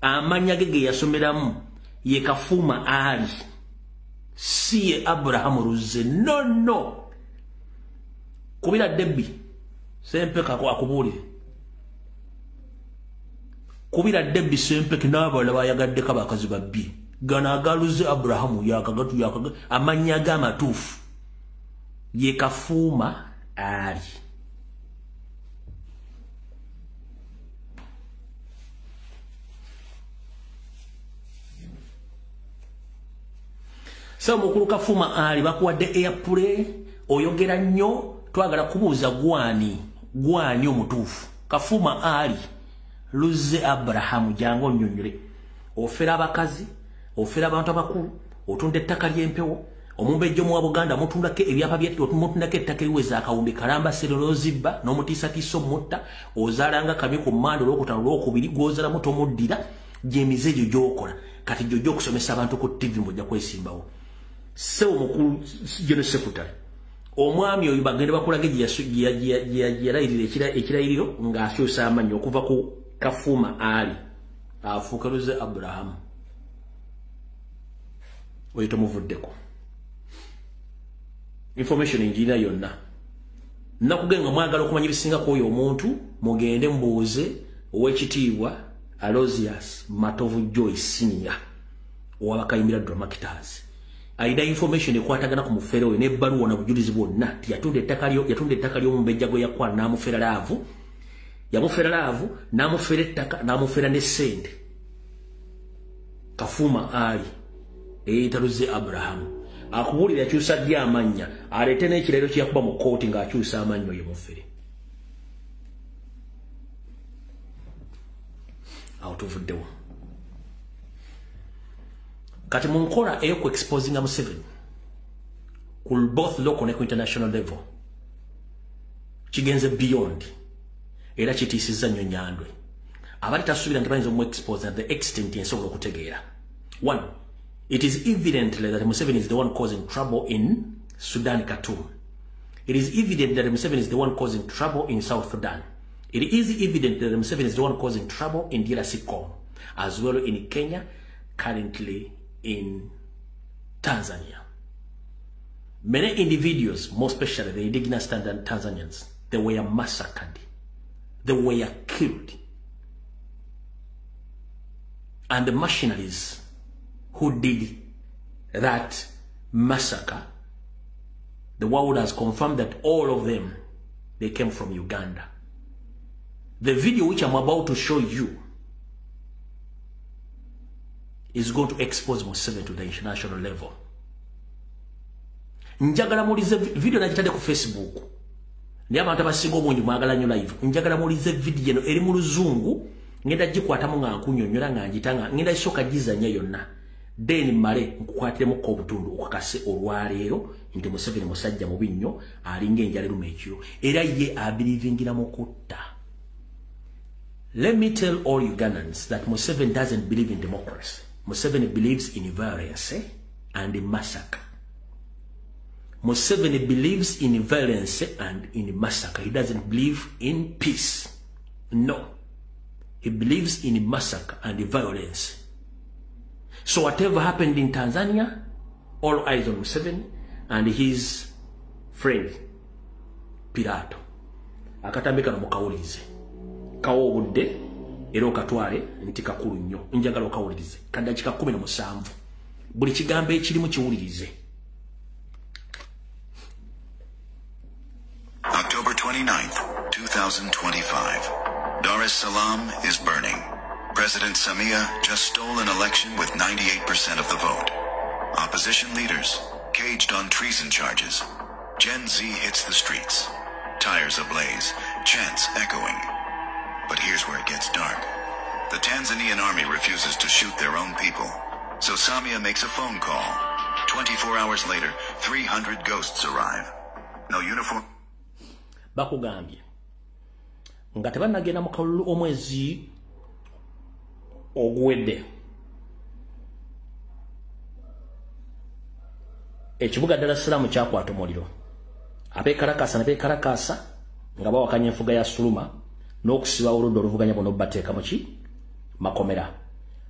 amanya ge yasomeramu ye Kafuma Ali si ye Abraham Luze no kubira Debbie sempeka akubulire kubira Debbie sempeka n'abala bayagadde kabakazi babbi gana agaluze Abraham yakagatu amanya gamatuufu ye Kafuma Ali so mukulu Kafuma Ali bakuwadde airplay oyogera nnyo twagala kubuuza gwani omutuufu Kafuma Ali Luze Abraham jango nnyonnyole ofera abakazi ofera abantu abakulu otunda ettaka ly'empewo omumbejjo mu Buganda mutundako ebyapa by'ettaka mutundako ettaka liweza akawumbi kalamba serero zibba n'omutiisatiiso mutta ozaalanga kamye ku mmanda olwokutaano olwokubiri gw'ozaala muto muddira gy'emize gyo gy'okola kati gyo gy'okusomesa abantu ku TV mbojja kwesimbawo sewo mukulu General Secretary omwami oyo bagenda bakulage yarayirira ekirayiriro ng'akyusa amannya okuva ku Kafuma Ali afuuka Luze Abraham oyo tomuvuddeko information engineer yonna nakugenga mwagala okumanya ebisingako oyo omuntu mugende mbuuze ow'ekitiibwa Aloysius Matovu Joy Senior owabakayimbira Dramakitaz ayina information ekwatagana ku mufere oyo n'ebbaluwa na bujulizi bwonna yatunda ettaka ly'omumbejja gwe yakwala n'amufera laavu yamufera laavu n'amufera ettaka n'amufera ne ssente Kafuma Ali eyita Luze Abraham akubulira akyusa ddi amanya aleete n'ekirayiro kyeyakuba mu kooti ng'akyusa amanya oyo mufere awo tuvuddewo kati mu nkola ey'oku exposinga Museveni ku both local ne ku international level kigenze beyond era kitiisizza nnyo Nyandwe abali tasuubira nti bayinza omu expose at the extent ensobola okutegeera. One, it is evident that Museveni is the one causing trouble in Sudan, Khartoum. It is evident that Museveni is the one causing trouble in South Sudan. It is evident that Museveni is the one causing trouble in DRC Congo, as well in Kenya, currently in Tanzania. Many individuals, more especially the indigenous Tanzanians, they were massacred. They were killed. And the mercenaries who did that massacre, the world has confirmed that all of them, they came from Uganda. The video which I'm about to show you is going to expose Museveni to the international level. Njagala mulize video nakitade ku Facebook. Ndi abantu abasinga obungi mwagala nnyo live. Njagala mulize video eno eri mu luzungu ngenda gikwatamu nga nkunyonnyola nga njitanga ngenda isoka gizanya yonna. Then male nkukwatiremu ko obutundu okakase olwaleero nti Museveni musajja mubi nnyo alinga enjala lumekyo era ye abirivingira mu kutta. Let me tell all Ugandans that Museveni doesn't believe in democracy. Museveni believes in violence and in massacre. Museveni believes in violence and in massacre. He doesn't believe in peace. No. He believes in massacre and violence. So whatever happened in Tanzania, all eyes on Museveni and his friend, Pirato. Akatambika no mukawulize. Kawo obudde era okatwale nti kakulu nnyo. Njagala okawulirize. Kadakika 17. Buli kigambo ekirimu kiwulirize. October 29th, 2025. Dar es Salaam is burning. President Samia just stole an election with 98% of the vote. Opposition leaders caged on treason charges. Gen Z hits the streets. Tires ablaze, chants echoing. But here's where it gets dark. The Tanzanian army refuses to shoot their own people. So Samia makes a phone call. 24 hours later, 300 ghosts arrive. No uniform. Bakugambye nga tebanagenda mu kalulu omwezi oguwedde ekibuga Dar es Salaam kyakwata omuliro abeekarakasa nga bawakanya enfuga ya Suluma n'okusiba oludda oluvuganya bono bateeka mu ki makomera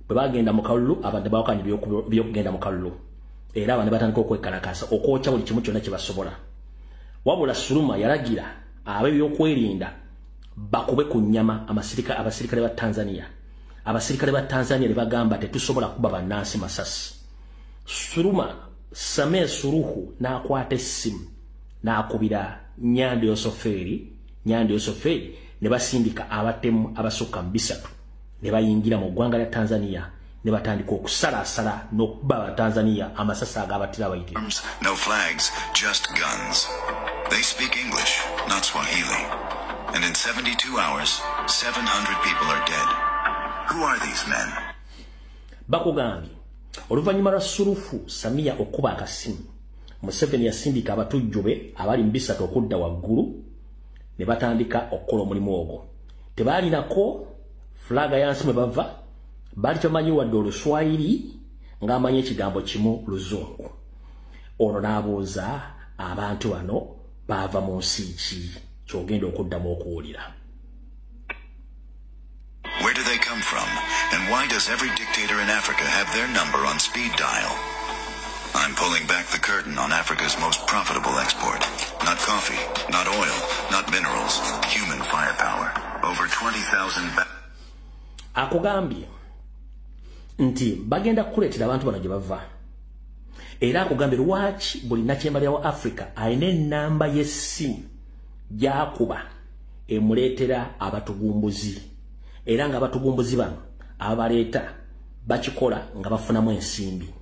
bwe bagenda mu kalulu abadde bawakanya by'okugenda mu kalulu era abandi batandika okwekarakasa okwokya buli kimu kyonna kye basobola wabula Suluma yalagira abe byokwerinda bakube ku nnyama abasirikale ba Tanzania. Abasirikale ba Tanzania ne bagamba tetusobola kuba bannansi masasi. Samia Suluhu n'akwata essimu n'akubira Nyandi Osoferi ne basindika abatemu abasukka mu 3 ne bayingira mu ggwanga lya Tanzania ne batandika okusalasala n'okuba Abatanzania amasasi agabatira abayitirivu. No flags, just guns. They speak English, not Swahili. And in 72 hours, 700 people are dead. Who are these men? Bakugambye oluvannyuma lwa Suluhu Samia okuba akasimu Museveni yasindika abatujjube abali mu 3 okudda waggulu ne batandika okukola omulimu ogwo. Tebaalinako flaga yansi mwe bava bali kyomanyi wadde Oluswayiri ng'amanyi ekigambo kimu Luzungu. Ono n'abuuza abantu bano bava mu nsi ki kyogenda okuddamu okuwulira. Where do they come from, and why does every dictator in Africa have their number on speed dial? I'm pulling back the curtain on Africa's most profitable export. Not coffee, not oil, not minerals, human firepower. Over 20,000 akugambye nti bagenda kukuleetera abantu bano gye bava. Era akugambye lwaki buli nakyembalya wa Africa ayina ennamba y'essimu gy'akuba emuleetera abatugumbuzi. Era nga abatugumbuzi bano abaleeta bakikola nga bafunamu ensimbi.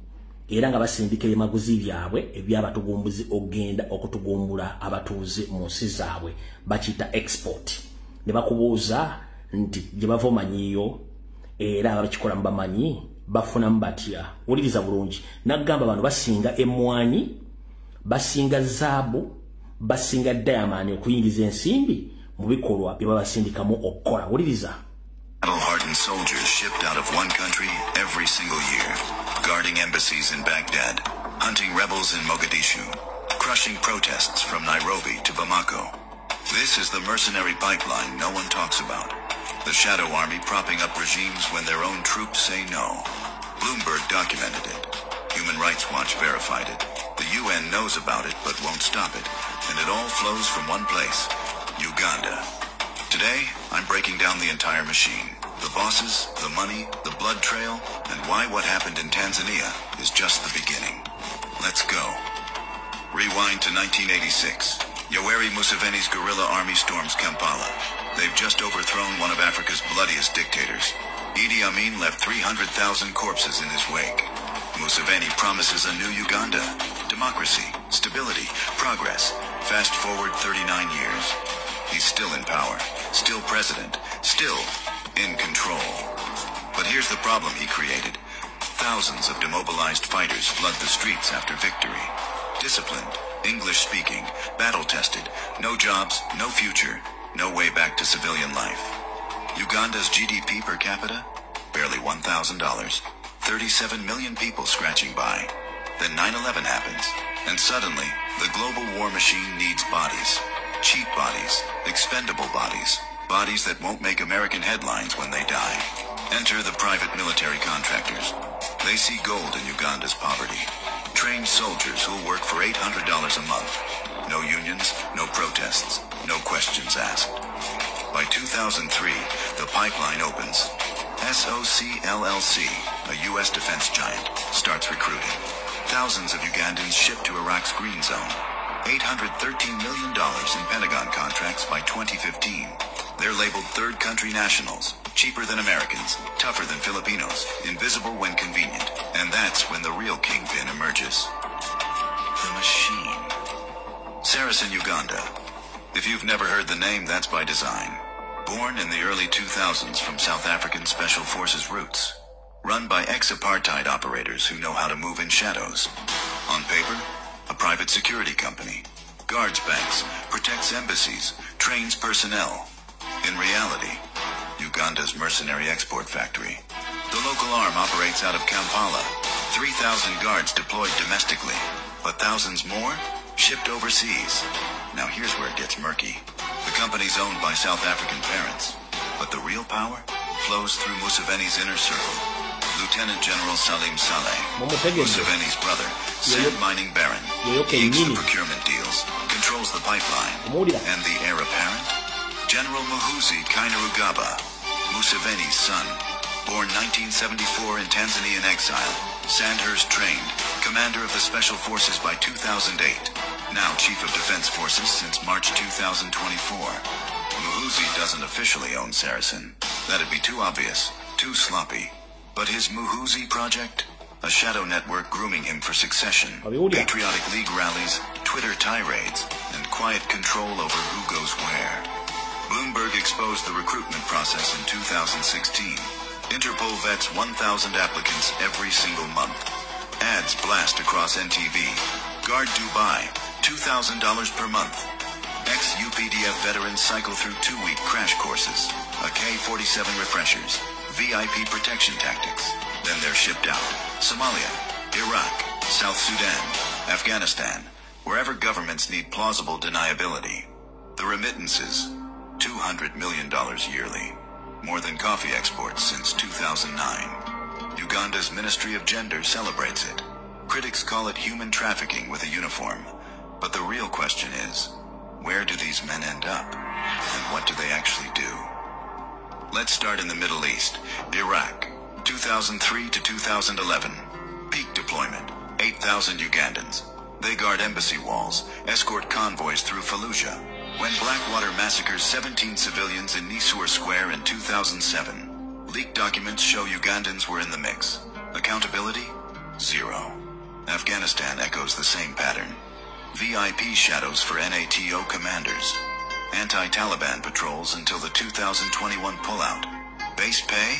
Era nga basindika emaguzi byabwe eby'abatugumbuzi ogenda okutugumbula abatuuze mu nsi zaabwe bakiyita export. Ne bakubuuza nti gye bava omanyiyo era abakikola mu bamanyi bafunamu batya. Wuliriza bulungi. Nagamba bano basinga emmwanyi, basinga zaabu, basinga diamond okuyingiza ensimbi mu bikolwa bye babasindikamu okukola. Wuliriza. Battle-hardened soldiers shipped out of one country every single year, guarding embassies in Baghdad, hunting rebels in Mogadishu, crushing protests from Nairobi to Bamako. This is the mercenary pipeline no one talks about. The shadow army propping up regimes when their own troops say no. Bloomberg documented it. Human Rights Watch verified it. The UN knows about it but won't stop it. And it all flows from one place, Uganda. Today, I'm breaking down the entire machine. The bosses, the money, the blood trail, and why what happened in Tanzania is just the beginning. Let's go. Rewind to 1986. Yoweri Museveni's guerrilla army storms Kampala. They've just overthrown one of Africa's bloodiest dictators. Idi Amin left 300,000 corpses in his wake. Museveni promises a new Uganda. Democracy, stability, progress. Fast forward 39 years. He's still in power, still president, still in control. But here's the problem he created. Thousands of demobilized fighters flood the streets after victory. Disciplined, English-speaking, battle-tested, no jobs, no future, no way back to civilian life. Uganda's GDP per capita? Barely $1,000. 37 million people scratching by. Then 9/11 happens, and suddenly, the global war machine needs bodies. Cheap bodies, expendable bodies, bodies that won't make American headlines when they die. Enter the private military contractors. They see gold in Uganda's poverty. Trained soldiers who'll work for $800 a month. No unions, no protests, no questions asked. By 2003, the pipeline opens. SOC LLC, a U.S. defense giant, starts recruiting. Thousands of Ugandans shipped to Iraq's Green Zone. $813 million in Pentagon contracts by 2015. They're labeled third country nationals, cheaper than Americans, tougher than Filipinos, invisible when convenient. And that's when the real kingpin emerges. The machine. Saracen Uganda. If you've never heard the name, that's by design. Born in the early 2000s from South African Special Forces roots. Run by ex-apartheid operators who know how to move in shadows. On paper, a private security company. Guards banks, protects embassies, trains personnel. In reality, Uganda's mercenary export factory. The local arm operates out of Kampala. 3,000 guards deployed domestically, but thousands more shipped overseas. Now here's where it gets murky. The company's owned by South African parents, but the real power flows through Museveni's inner circle. Lieutenant General Salim Saleh, Museveni's brother, sand mining baron, inks the procurement deals, controls the pipeline, and the heir apparent? General Muhoozi Kainerugaba, Museveni's son, born 1974 in Tanzanian exile, Sandhurst trained, commander of the Special Forces by 2008, now Chief of Defense Forces since March 2024. Muhoozi doesn't officially own Saracen. That'd be too obvious, too sloppy. But his Muhoozi project? A shadow network grooming him for succession, patriotic league rallies, Twitter tirades, and quiet control over who goes where. Bloomberg exposed the recruitment process in 2016. Interpol vets 1,000 applicants every single month. Ads blast across NTV. Guard Dubai, $2,000 per month. Ex-UPDF veterans cycle through 2-week crash courses, AK-47 refreshers, VIP protection tactics. Then they're shipped out. Somalia, Iraq, South Sudan, Afghanistan, wherever governments need plausible deniability. The remittances, $200 million yearly. More than coffee exports since 2009. Uganda's Ministry of Gender celebrates it. Critics call it human trafficking with a uniform. But the real question is, where do these men end up? And what do they actually do? Let's start in the Middle East. Iraq, 2003 to 2011. Peak deployment, 8,000 Ugandans. They guard embassy walls, escort convoys through Fallujah. When Blackwater massacres 17 civilians in Nisour Square in 2007. Leaked documents show Ugandans were in the mix. Accountability? Zero. Afghanistan echoes the same pattern. VIP shadows for NATO commanders. Anti-Taliban patrols until the 2021 pullout. Base pay?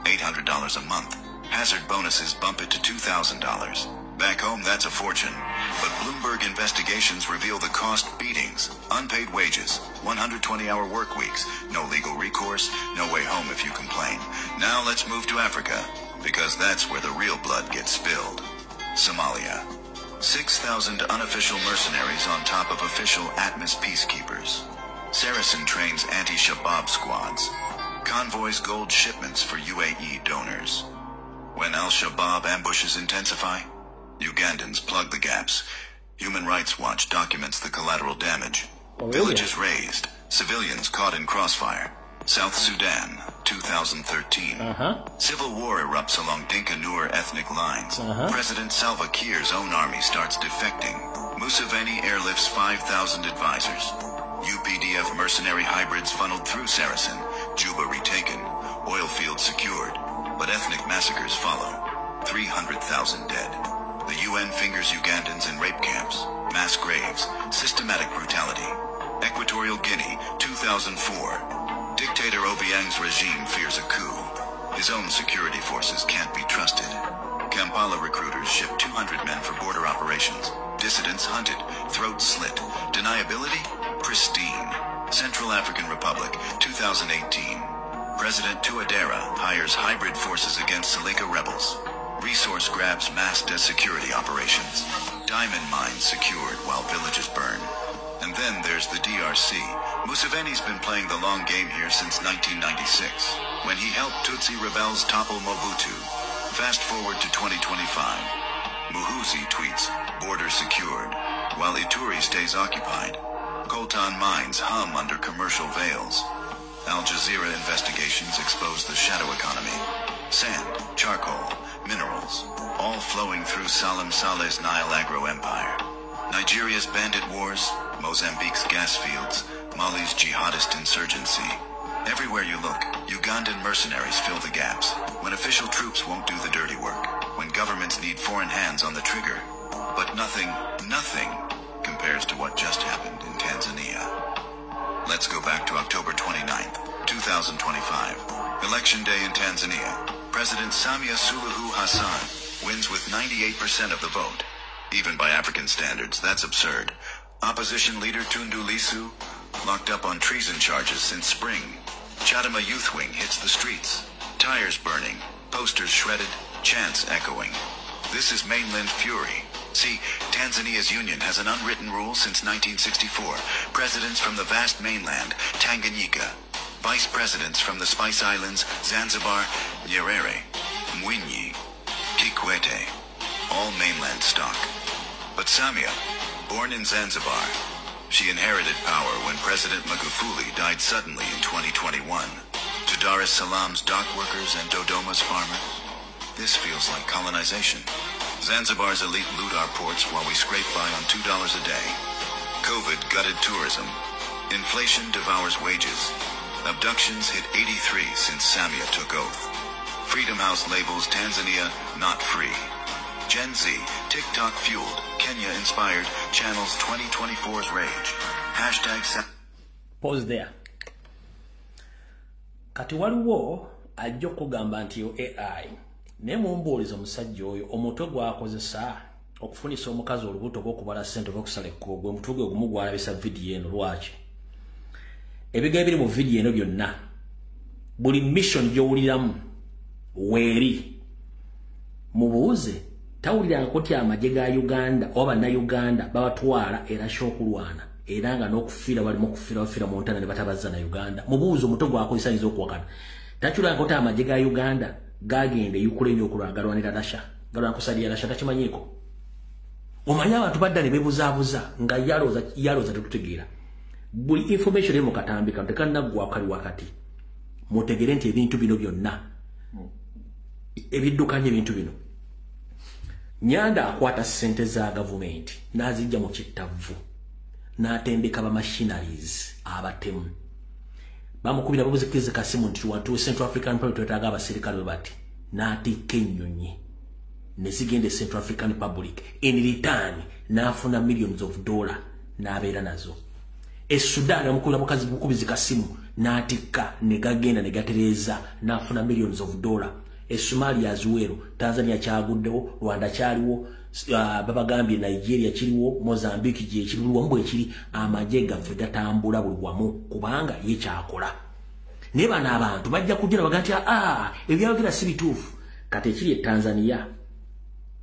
$800 a month. Hazard bonuses bump it to $2,000. Back home, that's a fortune. But Bloomberg investigations reveal the cost beatings, unpaid wages, 120-hour work weeks, no legal recourse, no way home if you complain. Now let's move to Africa, because that's where the real blood gets spilled. Somalia. 6,000 unofficial mercenaries on top of official ATMIS peacekeepers. Saracen trains anti-Shabaab squads. Convoys gold shipments for UAE donors. When Al-Shabaab ambushes intensify, Ugandans plug the gaps. Human Rights Watch documents the collateral damage. really? Villages razed, civilians caught in crossfire. South Sudan, 2013. Civil war erupts along Dinka-Nur ethnic lines. President Salva Kiir's own army starts defecting. Museveni airlifts 5,000 advisors. UPDF mercenary hybrids funneled through Saracen. Juba retaken. Oil fields secured. But ethnic massacres follow. 300,000 dead. The UN fingers Ugandans in rape camps. Mass graves. Systematic brutality. Equatorial Guinea, 2004. Dictator Obiang's regime fears a coup. His own security forces can't be trusted. Kampala recruiters ship 200 men for border operations. Dissidents hunted, throats slit. Deniability? Pristine. Central African Republic, 2018. President Touadera hires hybrid forces against Seleka rebels. Resource grabs masked as security operations. Diamond mines secured while villages burn. And then there's the DRC. Museveni's been playing the long game here since 1996, when he helped Tutsi rebels topple Mobutu. Fast forward to 2025. Muhuzi tweets, border secured, while Ituri stays occupied. Coltan mines hum under commercial veils. Al Jazeera investigations expose the shadow economy. Sand, charcoal, minerals, all flowing through Salam Saleh's Nile agro empire. Nigeria's bandit wars, Mozambique's gas fields, Mali's jihadist insurgency. Everywhere you look, Ugandan mercenaries fill the gaps. When official troops won't do the dirty work. When governments need foreign hands on the trigger. But nothing compares to what just happened in Tanzania. Let's go back to October 29th, 2025. Election day in Tanzania. President Samia Suluhu Hassan wins with 98% of the vote. Even by African standards, that's absurd. Opposition leader Tundu Lissu, locked up on treason charges since spring. Chadema Youth Wing hits the streets. Tires burning, posters shredded, chants echoing. This is mainland fury. See, Tanzania's union has an unwritten rule since 1964. Presidents from the vast mainland, Tanganyika. Vice presidents from the Spice Islands, Zanzibar, Nyerere, Mwinyi, Kikwete. All mainland stock. But Samia, born in Zanzibar, she inherited power when President Magufuli died suddenly in 2021. To Dar es Salaam's dock workers and Dodoma's farmers, this feels like colonization. Zanzibar's elite loot our ports while we scrape by on $2 a day. COVID gutted tourism. Inflation devours wages. Abductions hit 83 since Samia took oath. Freedom House labels Tanzania not free. Gen Z, TikTok fueled, Kenya inspired, channels 2024's rage. Hashtag Pause there. Kati waliwo ajja okugamba nti yo AI ne mumbuuliza omusajja oyo omutwe gwakozesa okufunisa omukazi olubuto gw'okubala ssente okusala ekkubo gwe mutwe gwe gumu gwalabisa vidiyo eno lwaki ebigambo biri mu vidiyo eno byonna buli mission gy'owuliramu weeri mubuuze tawulira nkoti amagye ga Uganda oba na Uganda babatwala era shokulwana era nga n'okufiira bali mu kufiira bafiira mu ntana ne batabaza na Uganda mubuuze omutwe gwakozesa izo okuwakana tachula nkoti amagye ga Uganda gagende Ukraine okulwangalwanira Russia galwana kusalia Russia takimanyiko omanya abantu badda ne bebuzaabuza nga yaloza tukutegeera buli information eri mu katambi kano tekannaggwa akali wakati mutegere nti ebintu bino byonna ebiddukanye ebintu bino Nyanda akwata ssente za government nazijja mu kittavu n'atendeka ba machineries abatemu bamukubira babuzikiriza kasimu nti wantu Central African Republic twetaaga abasirikale bati n'atika ennyonyi ne zigende Central African Republic in return n'afuna millions of dollars n'abeera nazo Sudan amukubira mukazi bukubizi kasimu n'atika ne gagenda ne gatereza n'afuna millions of dollars Somalia azuwero Tanzania kyaguddewo Rwanda kyaliwo babagambye Nigeria kiriwo Mozambique je kiriwo mbwe kiri amagye gaffe gatambula buli wamu kubanga ye kyakola ne bana abantu bajja kugira bagati ebyagira si bituufu kati kiri Tanzania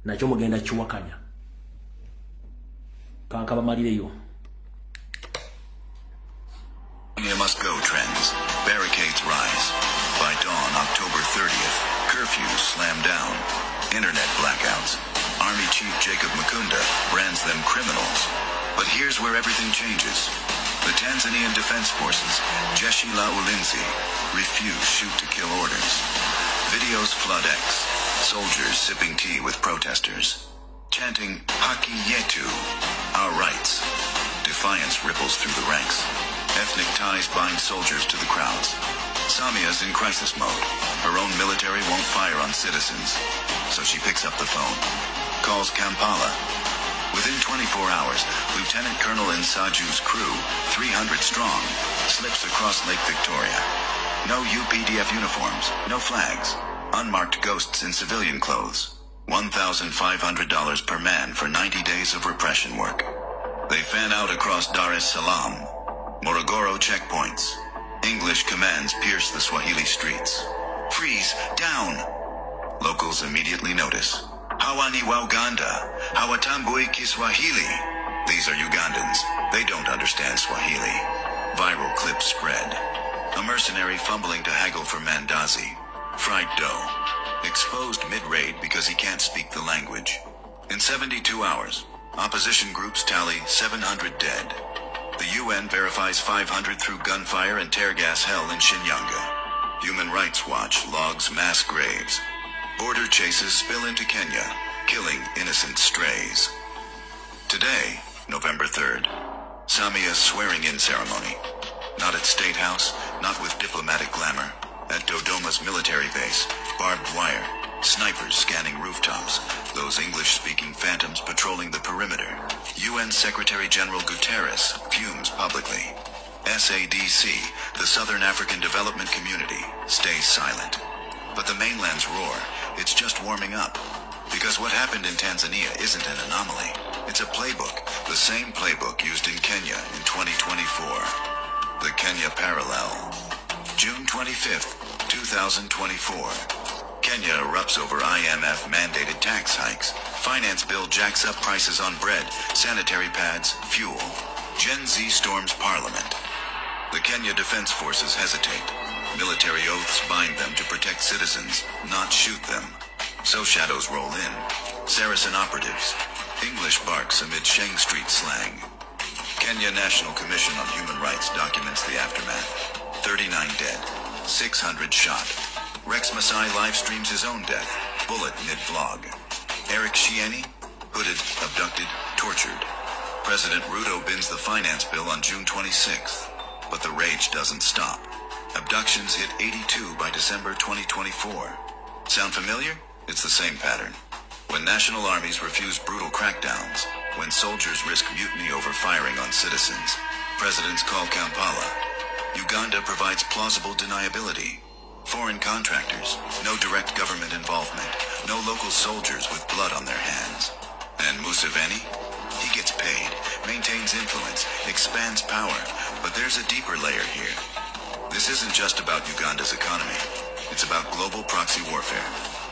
nakyo mugenda kiwakanya kankaba malireyo must go trends. Barricades rise. By dawn, October 30th, curfews slam down. Internet blackouts. Army Chief Jacob Mukunda brands them criminals. But here's where everything changes. The Tanzanian Defense Forces, Jeshi la Ulinzi, refuse shoot-to-kill orders. Videos flood X. Soldiers sipping tea with protesters, chanting Haki Yetu, our rights. Defiance ripples through the ranks. Ethnic ties bind soldiers to the crowds. Samia's in crisis mode. Her own military won't fire on citizens, so she picks up the phone, calls Kampala. Within 24 hours, Lieutenant Colonel Nsaju's crew, 300 strong, slips across Lake Victoria. No UPDF uniforms, no flags, unmarked ghosts in civilian clothes. $1,500 per man for 90 days of repression work. They fan out across Dar es Salaam, Morogoro checkpoints. English commands pierce the Swahili streets. Freeze, down! Locals immediately notice. Hawani wa Uganda, hawatambui Kiswahili. These are Ugandans. They don't understand Swahili. Viral clips spread. A mercenary fumbling to haggle for mandazi. Fried dough. Exposed mid-raid because he can't speak the language. In 72 hours, opposition groups tally 700 dead. The UN verifies 500 through gunfire and tear gas hell in Shinyanga. Human Rights Watch logs mass graves. Border chases spill into Kenya, killing innocent strays. Today, November 3rd, Samia's swearing-in ceremony. Not at State House, not with diplomatic glamour. At Dodoma's military base, barbed wire, snipers scanning rooftops, those English-speaking phantoms patrolling the perimeter. UN Secretary-General Guterres fumes publicly. SADC, the Southern African Development Community, stays silent. But the mainland's roar, it's just warming up. Because what happened in Tanzania isn't an anomaly. It's a playbook, the same playbook used in Kenya in 2024. The Kenya Parallel. June 25th, 2024. Kenya erupts over IMF-mandated tax hikes. Finance bill jacks up prices on bread, sanitary pads, fuel. Gen Z storms parliament. The Kenya Defense Forces hesitate. Military oaths bind them to protect citizens, not shoot them. So shadows roll in. Saracen operatives. English barks amid Sheng Street slang. Kenya National Commission on Human Rights documents the aftermath. 39 dead. 600 shot. Rex Masai live streams his own death. Bullet mid-vlog. Eric Shieni, hooded, abducted, tortured. President Ruto bins the finance bill on June 26th. But the rage doesn't stop. Abductions hit 82 by December 2024. Sound familiar? It's the same pattern. When national armies refuse brutal crackdowns, when soldiers risk mutiny over firing on citizens, presidents call Kampala. Uganda provides plausible deniability. Foreign contractors, no direct government involvement, no local soldiers with blood on their hands. And Museveni? He gets paid, maintains influence, expands power, but there's a deeper layer here. This isn't just about Uganda's economy. It's about global proxy warfare.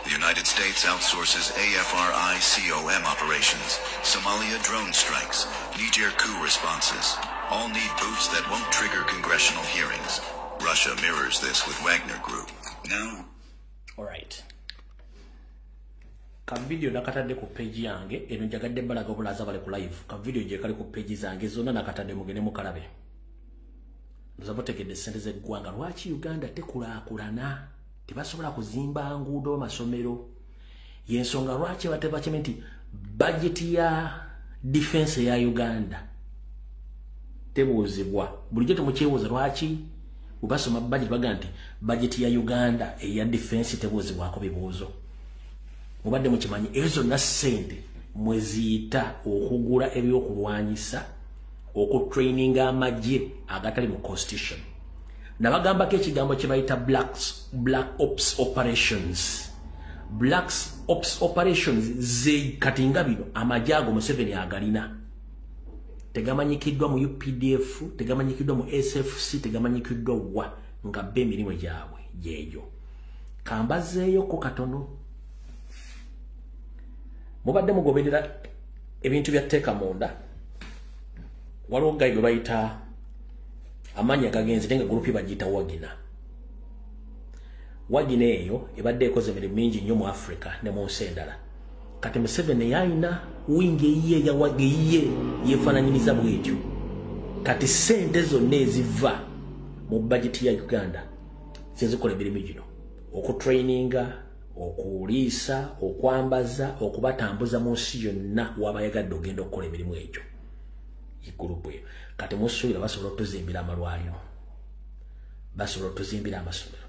The United States outsources AFRICOM operations, Somalia drone strikes, Niger coup responses. All need boots that won't trigger congressional hearings. Russia mirrors this with Wagner Group. Now... Alright. Ka video nakatadde ku page yange, eno njagadde mbalaga obulaza bale ku live. Ka video je kali ku page zange zonna nakatadde mugende mukalabe. Nzabotegedde ssente z'eggwanga lwaki Uganda tekulaakulana? Tebasobola kuzimba nguudo masomero. Yensonga lwaki batebakime nti budget ya defense ya Uganda tebuuzibwa. Bulijjo temukyebuuza lwaki ubasoma budget baga nti budget ya Uganda eya defense tebuuzibwako bibuuzo. Mubadde mukimanyi ezo na ssente mweziyita okugula ebyokulwanyisa okutraining amagye agatali mu constitution. Nabagambako ekigambo kye bayita black ops operations. Black ops operations ze katinga bino amagye ago Museveni agalina. Tegamanyikiddwa mu UPDF, tegamanyikiddwa mu SFC, tegamanyikiddwa wa nga be emirimu gyabwe gyeyo. Kambazeeyo ko katono. Mubadde mugoberera ebintu bya tteeka munda. Waliwo gwe bayita amanya gagenzi tenga grupi bagita Wagina. Wagina eyo ebadde ekoze emirimu mingi nnyo mu Africa ne mu nsi endala. kati Museveni yaina wingi iye yawage iye yefananyiriza bwetyo kati sente zonna eziva mu budget ya Uganda zizikola emirimu gino okutraininga okuliisa okwambaza okubatambuza mu nsi yonna wabayagadde ogenda okukola emirimu egyo igulupu eyo kati musuubira basobola okutuzimbira amalwaliro basobola okutuzimbira amasomero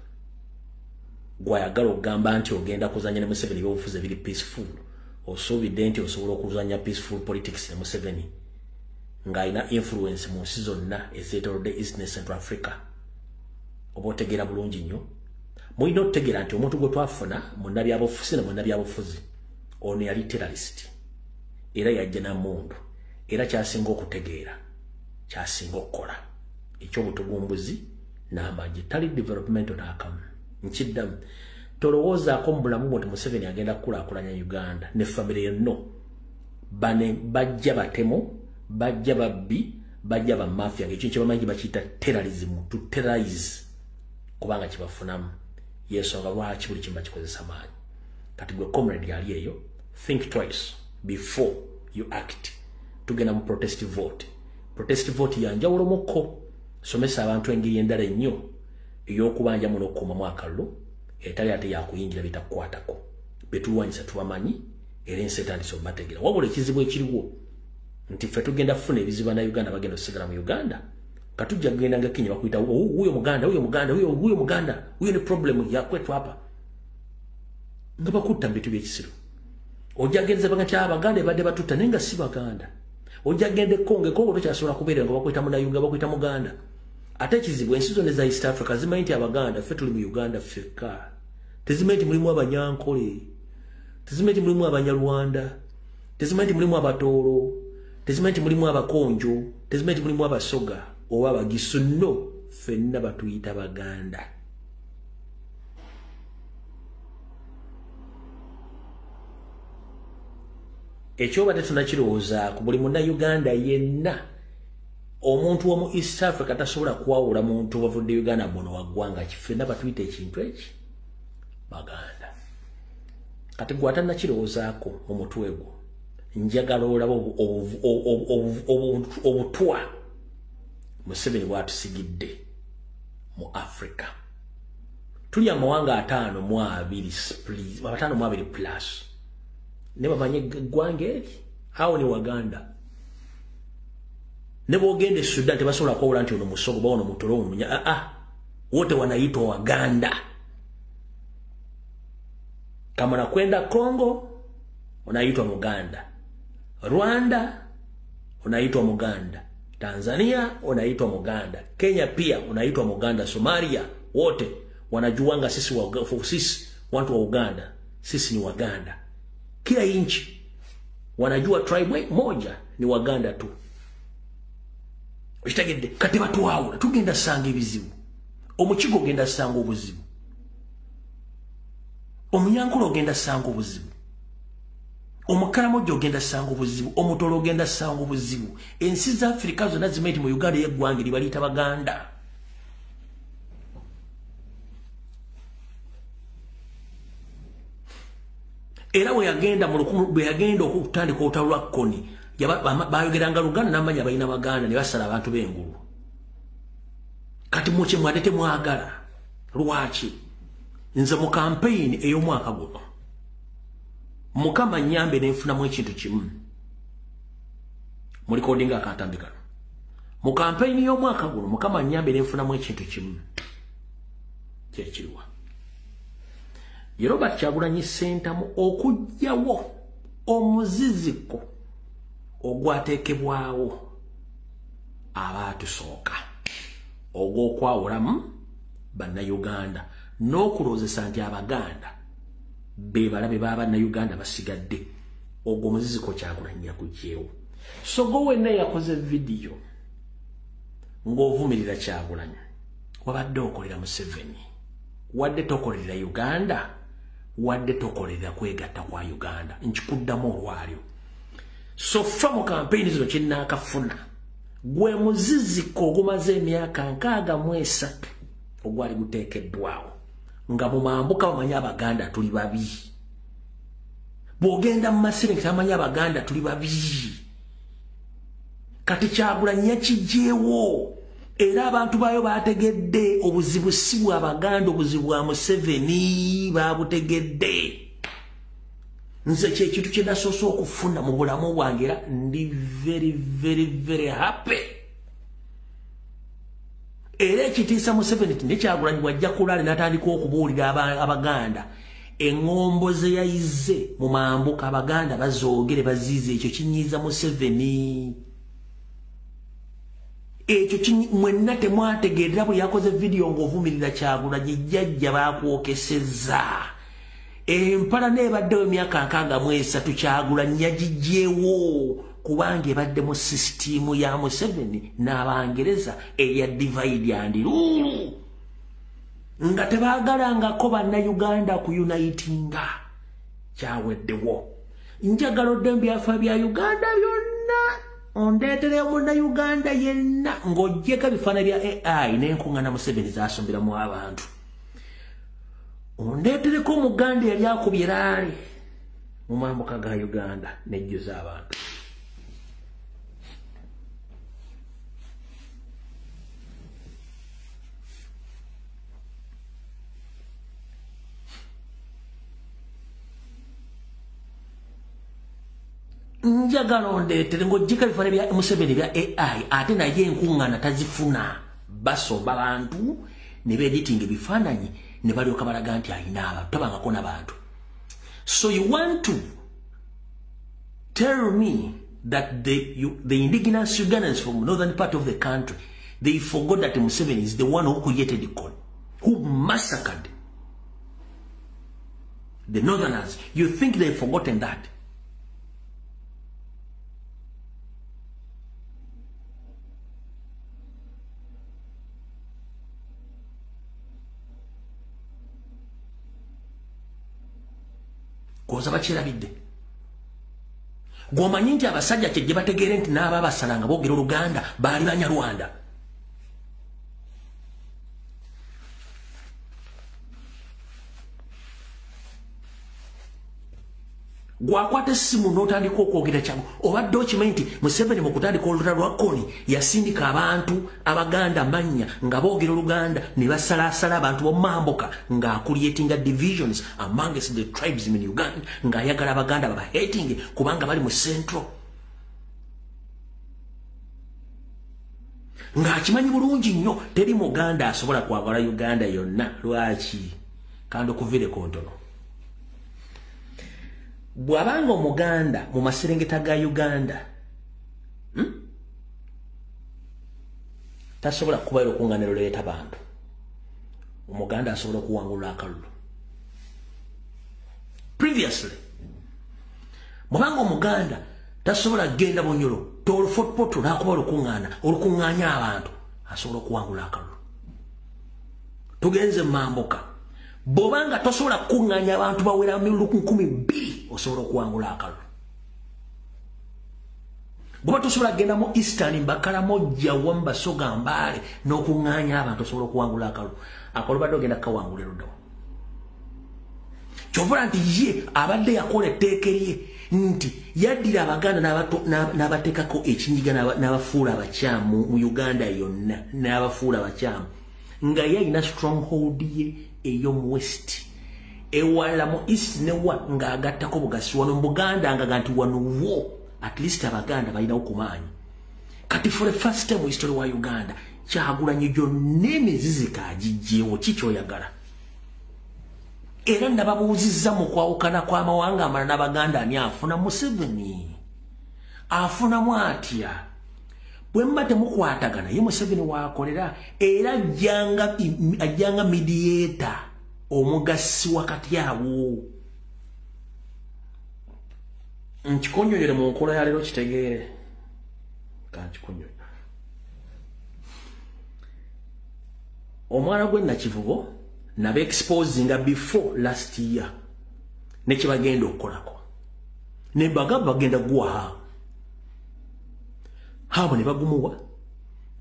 gwayagala okugamba nti ogenda kuzanya ne Museveni ebyobufuzi ebiri peaceful osuubidde nti osobola okuzanya peaceful politics ne Museveni ng'alina influence mu nsi zonna ezeetoolodde East ne Central Africa oba otegeera bulungi nnyo mulina okutegeera nti omuntu gwe twafuna munnabyabufuzi ne munnabyabufuzi ono yali terrorist era yajja namundu era kyasinga okutegeera kyasinga okukola ekyobutugumbuzi n'amagye tali development n'akamu nkiddamu tolowoozaako mu bulamu bwo nti Museveni agenda kukulaakulanya Uganda ne famire yenno bajja batemu bajja babbi bajja bamafia ng'ekyo kyebamanyi bakiyita terrorism to terrorize kubanga kibafunamu yensonga lwaki buli kimu bakikozesa maanyi kati gwe comrade yali eyo think twice before you act tugenda mu protest vote yanjawulomukko somesa abantu engeri endala ennyo ey'okubanja muno okukuumamu akalulu etali ate yakuyingira bitakukwatako betuwanyisa tubamanyi era ensi etandise obategeera wabula ekizibu ekiriwo nti ffe tugenda kufuna ebizibu na Uganda bagenda okusigala mu Uganda katujja kugenda nga Kenya bakuyita huyo Muganda huyo ni problem yakwetu hapa nga bakutta bitu by'ekisiru ojja genza banga kya Abaganda badde batutta nenga si Baganda ojja gende Kongo tokyasobola kubeera nga bakuyita Munayuga bakuyita Muganda ate ekizibu ensi zonna za East Africa zimanyi nti Abaganda ffe tuli mu Uganda ffekka tezimanyi nti mulimu Abanyankole tezimanyi nti mulimu Abanyarwanda tezimanyi nti mulimu Abatoolo tezimanyi nti mulimu Abakonjo tezimanyi nti mulimu Abasoga oba Abagisu no ffenna batuyita Baganda ekyobadde tunakirowooza ku buli Munnayuganda yenna omuntu omu East Africa tasobola kwawula muntu wavudde Uganda bono waggwanga kifenna batuyita ekintu eki Baganda kati gwe atannakirowoozaako mu mutwe gwo njagala olaba obutwa Museveni bwatusigidde mu Africa tuli amawanga 5 plus ne bamanye eggwanga eri awo ne Waganda ne bogende Sudan tebasobola kwawula nti ono musogo bawono mutolo omunya wote wanaitwa Waganda kama nakwenda Congo unaitwa Muganda Rwanda unaitwa Muganda Tanzania unaitwa Muganda Kenya pia unaitwa Muganda Somalia wote wanajuanga sisi watu wa Uganda sisi ni Waganda kila inchi wanajua tribe moja ni Waganda tu Oshitagedde kati batuwawula tugenda sanga ebizibu omukigo genda sanga obuzibu omunyankolo genda sanga obuzibu omukaramojo genda sanga obuzibu omutolo genda sanga obuzibu ensi za Afrika zonna zimanyi mu Uganda yeggwanga libaliyita Baganda era we yagenda mu lukumu bwe yagenda okutandika olutalo Koni bayogeranga Luganda n'amanya balina Baganda ne basala abantu b'engulu kati muche mwadete mwagala lwaki nze mu campaign ey'omwaka guno Mukama nyambe nenfunamu ekintu kimu mu recording akatambika mu campaign y'omwaka guno Mukama nyambe nenfunamu ekintu kimu kyekiriwa Robert Kyagulanyi Ssentamu okujjawo omuziziko ogwateekebwawo abatusooka ogw'okwawulamu Bannayuganda n'okuloozesa nti Abaganda be balabe b'Abannayuganda basigadde ogwo omuziziko Kyagulanyi yaguggyeewo so gwe wenna yakoze vidiyo ng'ovumirira Kyagulanyi wabadde okolera Museveni wadde tokolerera Uganda wadde tokolerera kwegatta kwa Uganda nkikuddamu olwalyo so fa mu campaign zino kinnaakafuna gwe muziziko ogumaze emyaka 63 ogwali guteekeddwawo nga mu mambuka bamanyi Abaganda tuli babi bwogenda mu masire nkitamanya abaganda tuli babi kati Kyagulanyi yakijeewo era abantu bayo bategedde obuzibu si bwa Abaganda obuzibu bwa Museveni babutegedde nze kyekintu kye nasoose okufuna mu bulamu bwange era ndi very happy era ekitiisa Museveni ti ne Kyagulanyi bwajja kulaale n'atandika okubuulira Abaganda engombo ze yayize mu mambuka Abaganda bazoogere baziize ekyo kinyiiza Museveni ekyo mwenna temwategeerera buli yakoze video ng'ovumirira Kyagulanyi jjajja baakwokesezza empala n'ebaddewo emyaka 63 Kyagulanyi yagijeewo kubanga ebadde mu sisitiimu ya Museveni n'Abangereza eya divide and rule nga tebaagalangako bannayuganda kuyunitinga kyaweddewo njagala oddembe byafa bya Uganda byonna ondeetere munnayuganda yenna ng'oggyeko ebifaananyi bya AI n'enkuŋŋaana Museveni zaasomberamu abantu ondeetereko Omuganda yali akubye eraale mu mambuka ga Uganda nejjuza abantu njagala ondeetere ng'oggyeko ebifaananyi bya Museveni bya AI ate naye enkuŋŋaana tazifuna basomba bantu ne beeditinga ebifaananyi ne balyoka balaga nti alina abantu tabangako n'abantu. So you want to tell me that the indigenous Ugandans from northern part of the country, they forgot that Museveni is the one who created the con, who massacred the northerners. You think they've forgotten that? Koza bakirabidde gwomanyi nti abasajja kye gye bategeere nti n'aba basalanga boogera Oluganda baali Banyarwanda. Gwakwata essimu n'otandika okwogera kyangu obadde okimanyi nti Museveni mu kutandika olutalo lwa Koni yasindika abantu Abaganda mannya nga boogera Oluganda ne basalaasala abantu b'omumambuka ng'akuliyetinga divisions amongst the tribes in Uganda ng'ayagala Abaganda babahatinge kubanga bali mu Central. Ng'akimanyi bulungi nnyo teri Muganda asobola kwagala Uganda yonna. Lwaki? Kandi okuviireko ntono. Bwabanga Omuganda mu maserengeta ga Uganda tasobola kubayo okuŋŋaaniro leeta bantu, Omuganda asobola okuwangulula akalulu. Previously bwabanga Omuganda tasobola genda Bunyoro tolufotpoto n'akuba olukuŋŋaanya abantu asobola okuwangula akalulu. Tugenze Mambuka bobanga tosobola kuŋŋaanya abantu bawera 2,000 osobola okuwangula akalulu. Bwoba tosobola genda mu Eastern Mbakalamoja Wamba Soga Mbale n'okuŋŋaanya abantu osobola okuwangula akalulu. Akalulu badde ogenda kawangula eruddawo. Kyovula nti ye abadde yakola etteeka lye nti yaddira Abaganda n'abateekako ekinyiga n'abafuula abakyamu mu Uganda yonna n'abafuula abakyamu nga ye alina stronghold ye ey'omu West ewala mu East ne wa ng'agattako bugasi wano mu Buganda ngaga nti wano wo at least Abaganda balinawo ku maanyi. Kati for the first time mu history wa Uganda Kyagulanyi gyonna emizizika agiggyewo ki kyoyagala? Era nababuuzizza mu kwawukana kw'amawanga amala n'Abaganda ani afuna? Museveni afunamu atya? Bwe mba temukwatagana ye Museveni waakolera era ajjanga mediator omugasi wakati awo. Nkikonyonyere mu nkola ya leero kitegeere kankikonyonyo. Omwana gwe Nakivubo naba exposinga before last year ne kyebagenda okukolako ne bagamba bagenda guwa habo ne bagumuwa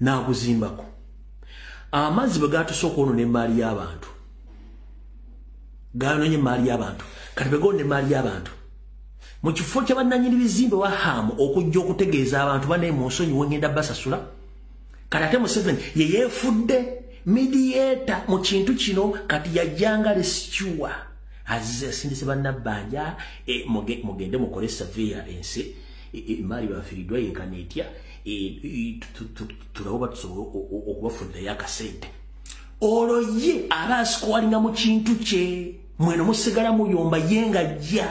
n'aguzimbako amazzi bwe gatusooka ono n'emmaali y'abantu gaanonye emmaali y'abantu kati begoona emmaali y'abantu mu kifo ky'abannannyini bizimbe wa Hamu okujja okutegeeza abantu bane mu nsonyi wengenda basasula kati ate Museveni ye yeefudde mediator mu kintu kino kati yajjanga rescue azize sindise bannabbanja mugende mukole survey ensi mali bafiridwa yenkanetya tulawo batusobola okubafunda yakasente olwo ye aba asikowalinga mu kintu kye mweno musigala muyomba yengajja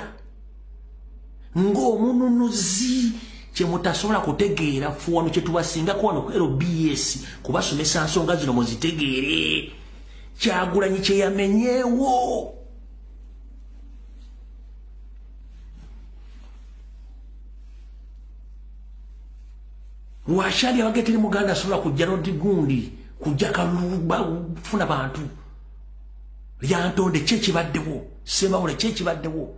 ng'omununuzi kye mutasobola kutegeera fuwano kye tubasingako wano ku LBS kubasomesa nsonga zino muzitegeere Kyagulanyi kye yamenyeewo washali abageteri muganda asobola kujja noti gundi kujja kaluba kufuna bantu lyantonde kye kibaddewo Sembawule kye kibaddewo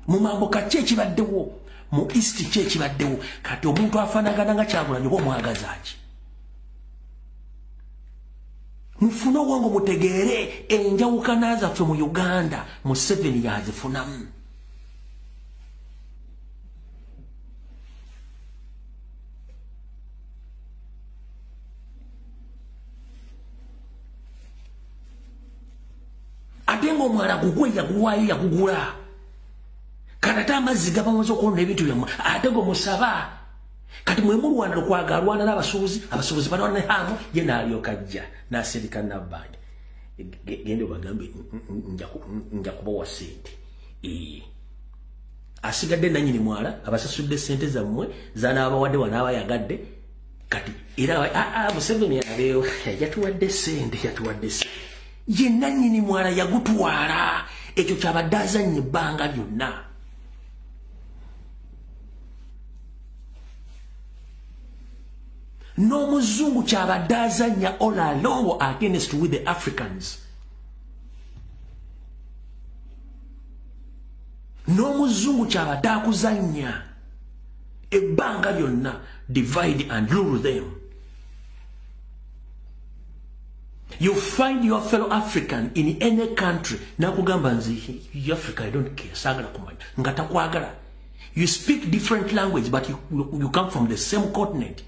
mu Mamboka kye kibaddewo mu East kye kibaddewo kati omuntu afanagana nga Kyagulanyi oba omwagazaaki mufuna wango mutegeere enjawukana zaffe mu Uganda Museveni yazifunamu atengo omwala gugwe yaguwayo yagugula kanata amazzi gabamaze okwona ebintu byammwe ate go musaba kati mwe mulwana lukwagalwana n'abasuubuzi balwana ne Hamu ye n'alyoka ajja n'asindika Nabbanja gende bagambe nja kubawa ssente asigadde nannyini mwala abasasudde ssente zammwe zanaabawadde wanaabayagadde kati era Museveni yabeewo yatuwadde ssente ye nannyini mwala yagutwala ekyo kyabadde azannya ebbanga lyonna n'omuzungu kyabadde azannya all along against with the Africans n'omuzungu kyabadde akuzannya ebbanga lyonna divide and rule them. You find your fellow African in any country nakugamba nzi Africa I don't care sagala kumanya ngata kwagala you speak different language but you come from the same continent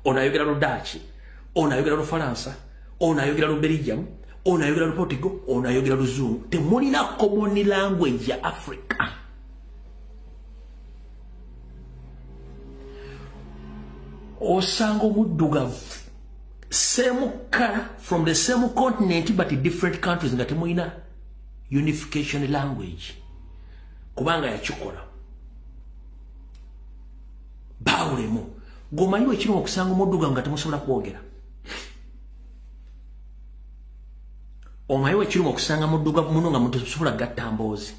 onayogera lu Dutch onayogera lu Faransa onayogera lu Belgium onayogera lu Portugal onayogera lu Zungu temulina common language ya Africa osango muddugavu same color from the same continent but different countries nga temuina unification language kubanga yakikola bawulemu gomanyiwe ekirimu okusanga omuddugavu nga temusobola kwogera omanyiwe ekirimu okusanga muddugavu muno nga mutesobola gatta mboozi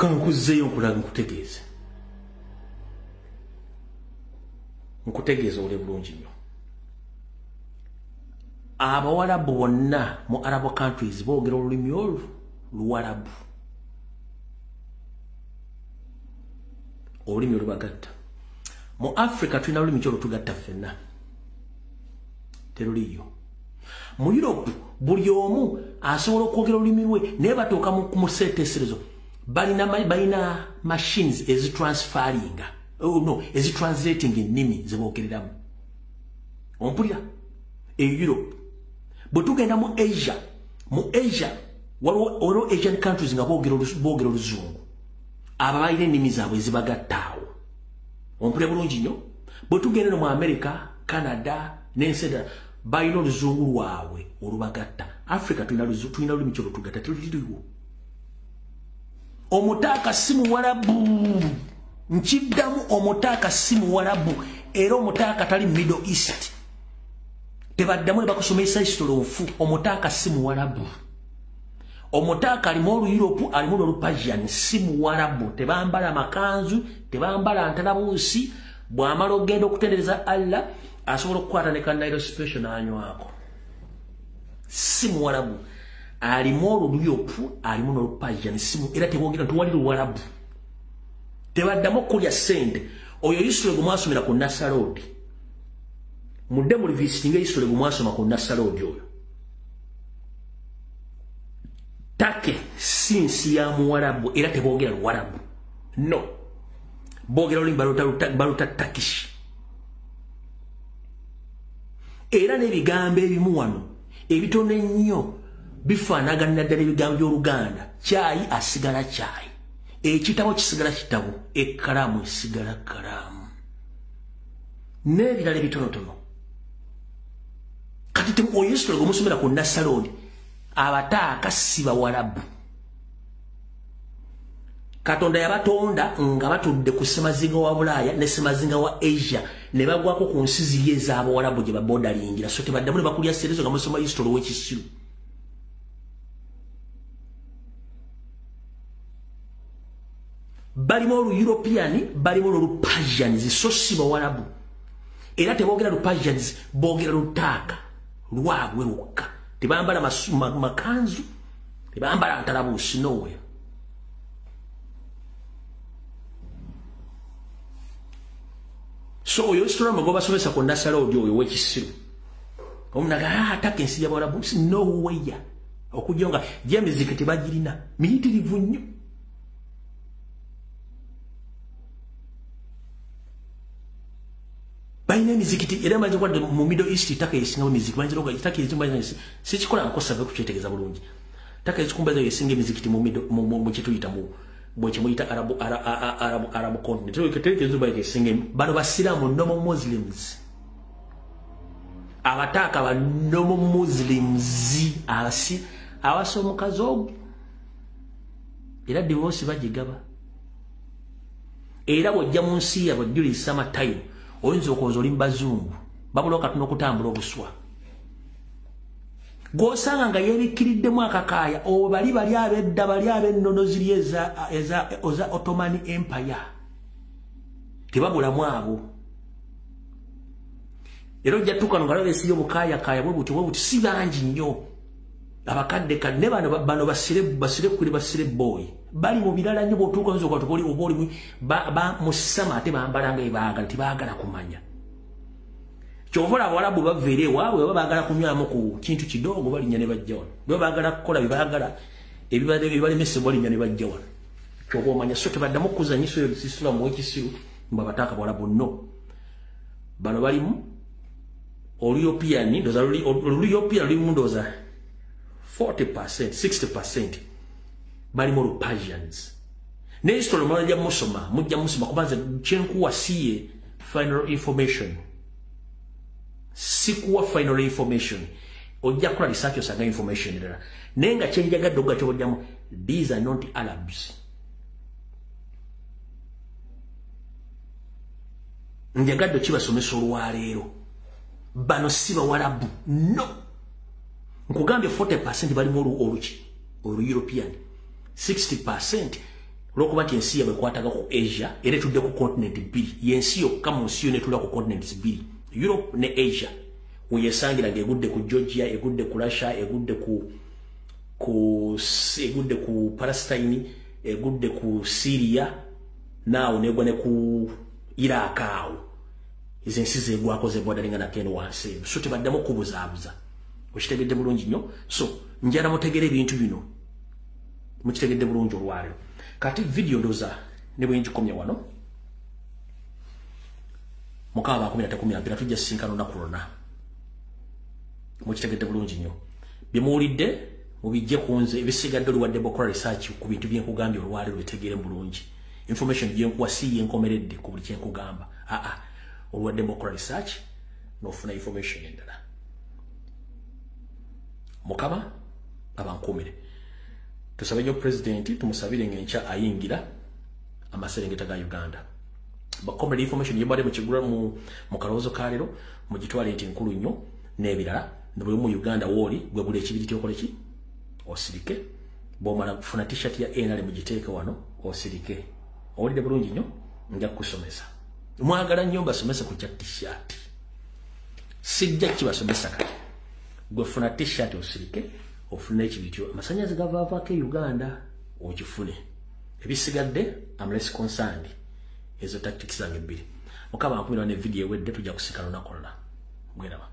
kankuzeyo nkulaga nkutegeeze ole bulungi nnyo abawalabu bonna mu Arab countries boogera olulimi olwo luwalabu olulimi olubagatta mu Africa tulina olulimi kyolwo tugatta ffenna teruliyo mu Europe buli omu asobola okwogera olulimi lwe naye batuuka mu seeteeserezo balina machines transferring translating ennimi zeboogereramu ompulira Europe bwe tugenda mu Asia waliwo Asian countries nga boogera oluzungu abo balina ennimi zaabwe ezibagattaawo ompulira bulungi nnyo bwe tugenda mu America Canada n'ensi endala balina oluzungu lwabwe olubagatta Africa tulina olulimi kyolwo tugatta teruliriwo omutaaka si muwalabu nkiddamu omutaaka si muwalabu era omutaaka tali Middle East tebaddamu ne bakusomesa history ofu omutaaka si muwalabu omutaaka alimu olu Europe alimu olu Persian si muwalabu tebambala makanzu tebambala ntalabuusi bw'amala ogenda okutendereza Allah asobola okukwata ne Kanairo special n'anywako si muwalabu alimu olu Europe alimu n'olu Persian simu era tebogera tuwali luwalabu tebaddamu okulya ssente oyo Israel gwe mwasomera ku Nasarodi mudde mu visiting history bumwasoma ku Nassala oyo take sinsi ya muwarabu era tebogera Luwarabu no bogera oli baluta Turkish era n'ebigambo ebimu wano ebitone nnyo bifaanagana ddala ebigambo by'Oluganda kyayi asigala kyayi ekitabo kisigala kitabo ekkalaamu esigala kkalaamu n'ebirala ebitonotono kati oyesitole gwemusomera ku Nassala abataaka si Bawarabu Katonda yabatonda nga batudde ku semazinga wa Bulaaya ne semazinga wa Asia ne bagwako ku nsi ziri ez'Abawarabu gye babodalingira so tebaddamu ne bakulya serezo nga musoma history w'ekisiru balimu Olu-European balimu Olu-Persians so si Bawarabu era tebogera Lu-Persians bogera Lutaaka lwabwe lwokka tebambala makanzu tebambala ntalabuusi nowhere so oyo isitula magoba somesa ku Nassala oyo w'ekisiru omunaga ataka ensi y'Abawarabu no way okujonga gy'emiziki tebagirina miyitirivu nnyo bayina emizikiti era manyi kwadde mu Middle East taka esinga emiziki manyi roga taka ezimba sikikola nkosa bwe kuchetegeza bulungi taka ezikumbaza esinga emizikiti mu kituyita mu bwekimuyita Arabu continent teketeke ezuba esinga bano basiramu nomo Muslims abataka ba nomo Muslims abasomukazi ogwo era divorce bagigaba era bwojja mu nsi yabwe Julie Summer time oyinza okoza oli mbazungu babula katuno okutambula obuswa gosanga nga yebikkiriddemu akakaaya obo bali abedda bali ab'ennono ziri eza Ottoman Empire tebabulamu abo era ojja tukano nga laba esiri obukaayakaaya bwe buti si bangi nnyo abakadde kadde bano basire kuli basire boy bali mu birala nnyo bw'otuuka oyinza okwatuka oba oli mu ssama ate bambala nga ebaagala tibaagala kumanya kyovola Abawarabu baveera ewaabwe baba baagala kunywamu ku kintu kidogo balinnya ne bajja wano bwe baagala kukola byebaagala ebibalemesebwa balinnya ne bajja wano kyoba omanya so tebaddamu okuzanyisa eyo Islam w'ekisiru mbu abataaka Abawarabu no bano balimu Olu-European lulimu ndooza 40% 60% balimu Olu-Persians ne history mujja musoma kubanza kyenkuwa siye final information sikuwa final information ojja kula research osanga information era nenga kyenjagadde ogga kyoboddamu these are not Arabs njagadde kibasomesa olwaleero bano si Bawarabu no nkugambye 40% balimu Olu-European 60% olwokuba nti ensi yabwe ekwataga ku Asia era etudde ku continent bbiri yensi yokka mu nsi yo netula ku continents bbiri Europe ne Asia weyesangira ngegudde ku Georgia egudde ku Russia egudde ku Palestine egudde ku Syria naawo negwa ne ku Iraq awo izi ensi zegwako zebodalinga na keno wansi so tebaddamu kubuzaabuza okitegedde bulungi nnyo so njala mutegere ebintu bino mukitegedde bulungi olwaleero kati video ndoza ne bwenjikomya wano mukaba 13 tujja sinkano na corona mukitegedde bulungi nnyo bimuwulidde mubijje kunze ebisigadde oluwadde bokora research ku bintu byenkugambye olwaleero bitegere bulungi information gyenkuwa si yenkomeredde ku buli kyenkugamba oluwadde bokora research nofuna information endala mukama abankumire tusabe nyo president tumusabire ngencha ayingira amaserengeta ga Uganda bakomere information yebade mu kigura mu kaloozo kalero mu gitwale nti nkulu nnyo n'ebirala nabwe mu Uganda woli gwe buli ekibiriti okole ki osirike bomala kufuna t-shirt ya NRM mu giteeka wano osirike olide bulungi nnyo nja kusomesa mwagala nnyo basomesa ku t-shirt sijja kibasomesa kati gwe funa t-shirt osirike ofuna ekibityo amasanyazi gavaava ke Uganda okifune ebisigadde am less concerned ezo tactics zange bbiri mukaba nkumira ne video wedde tujja kusikana nakola Mweraba.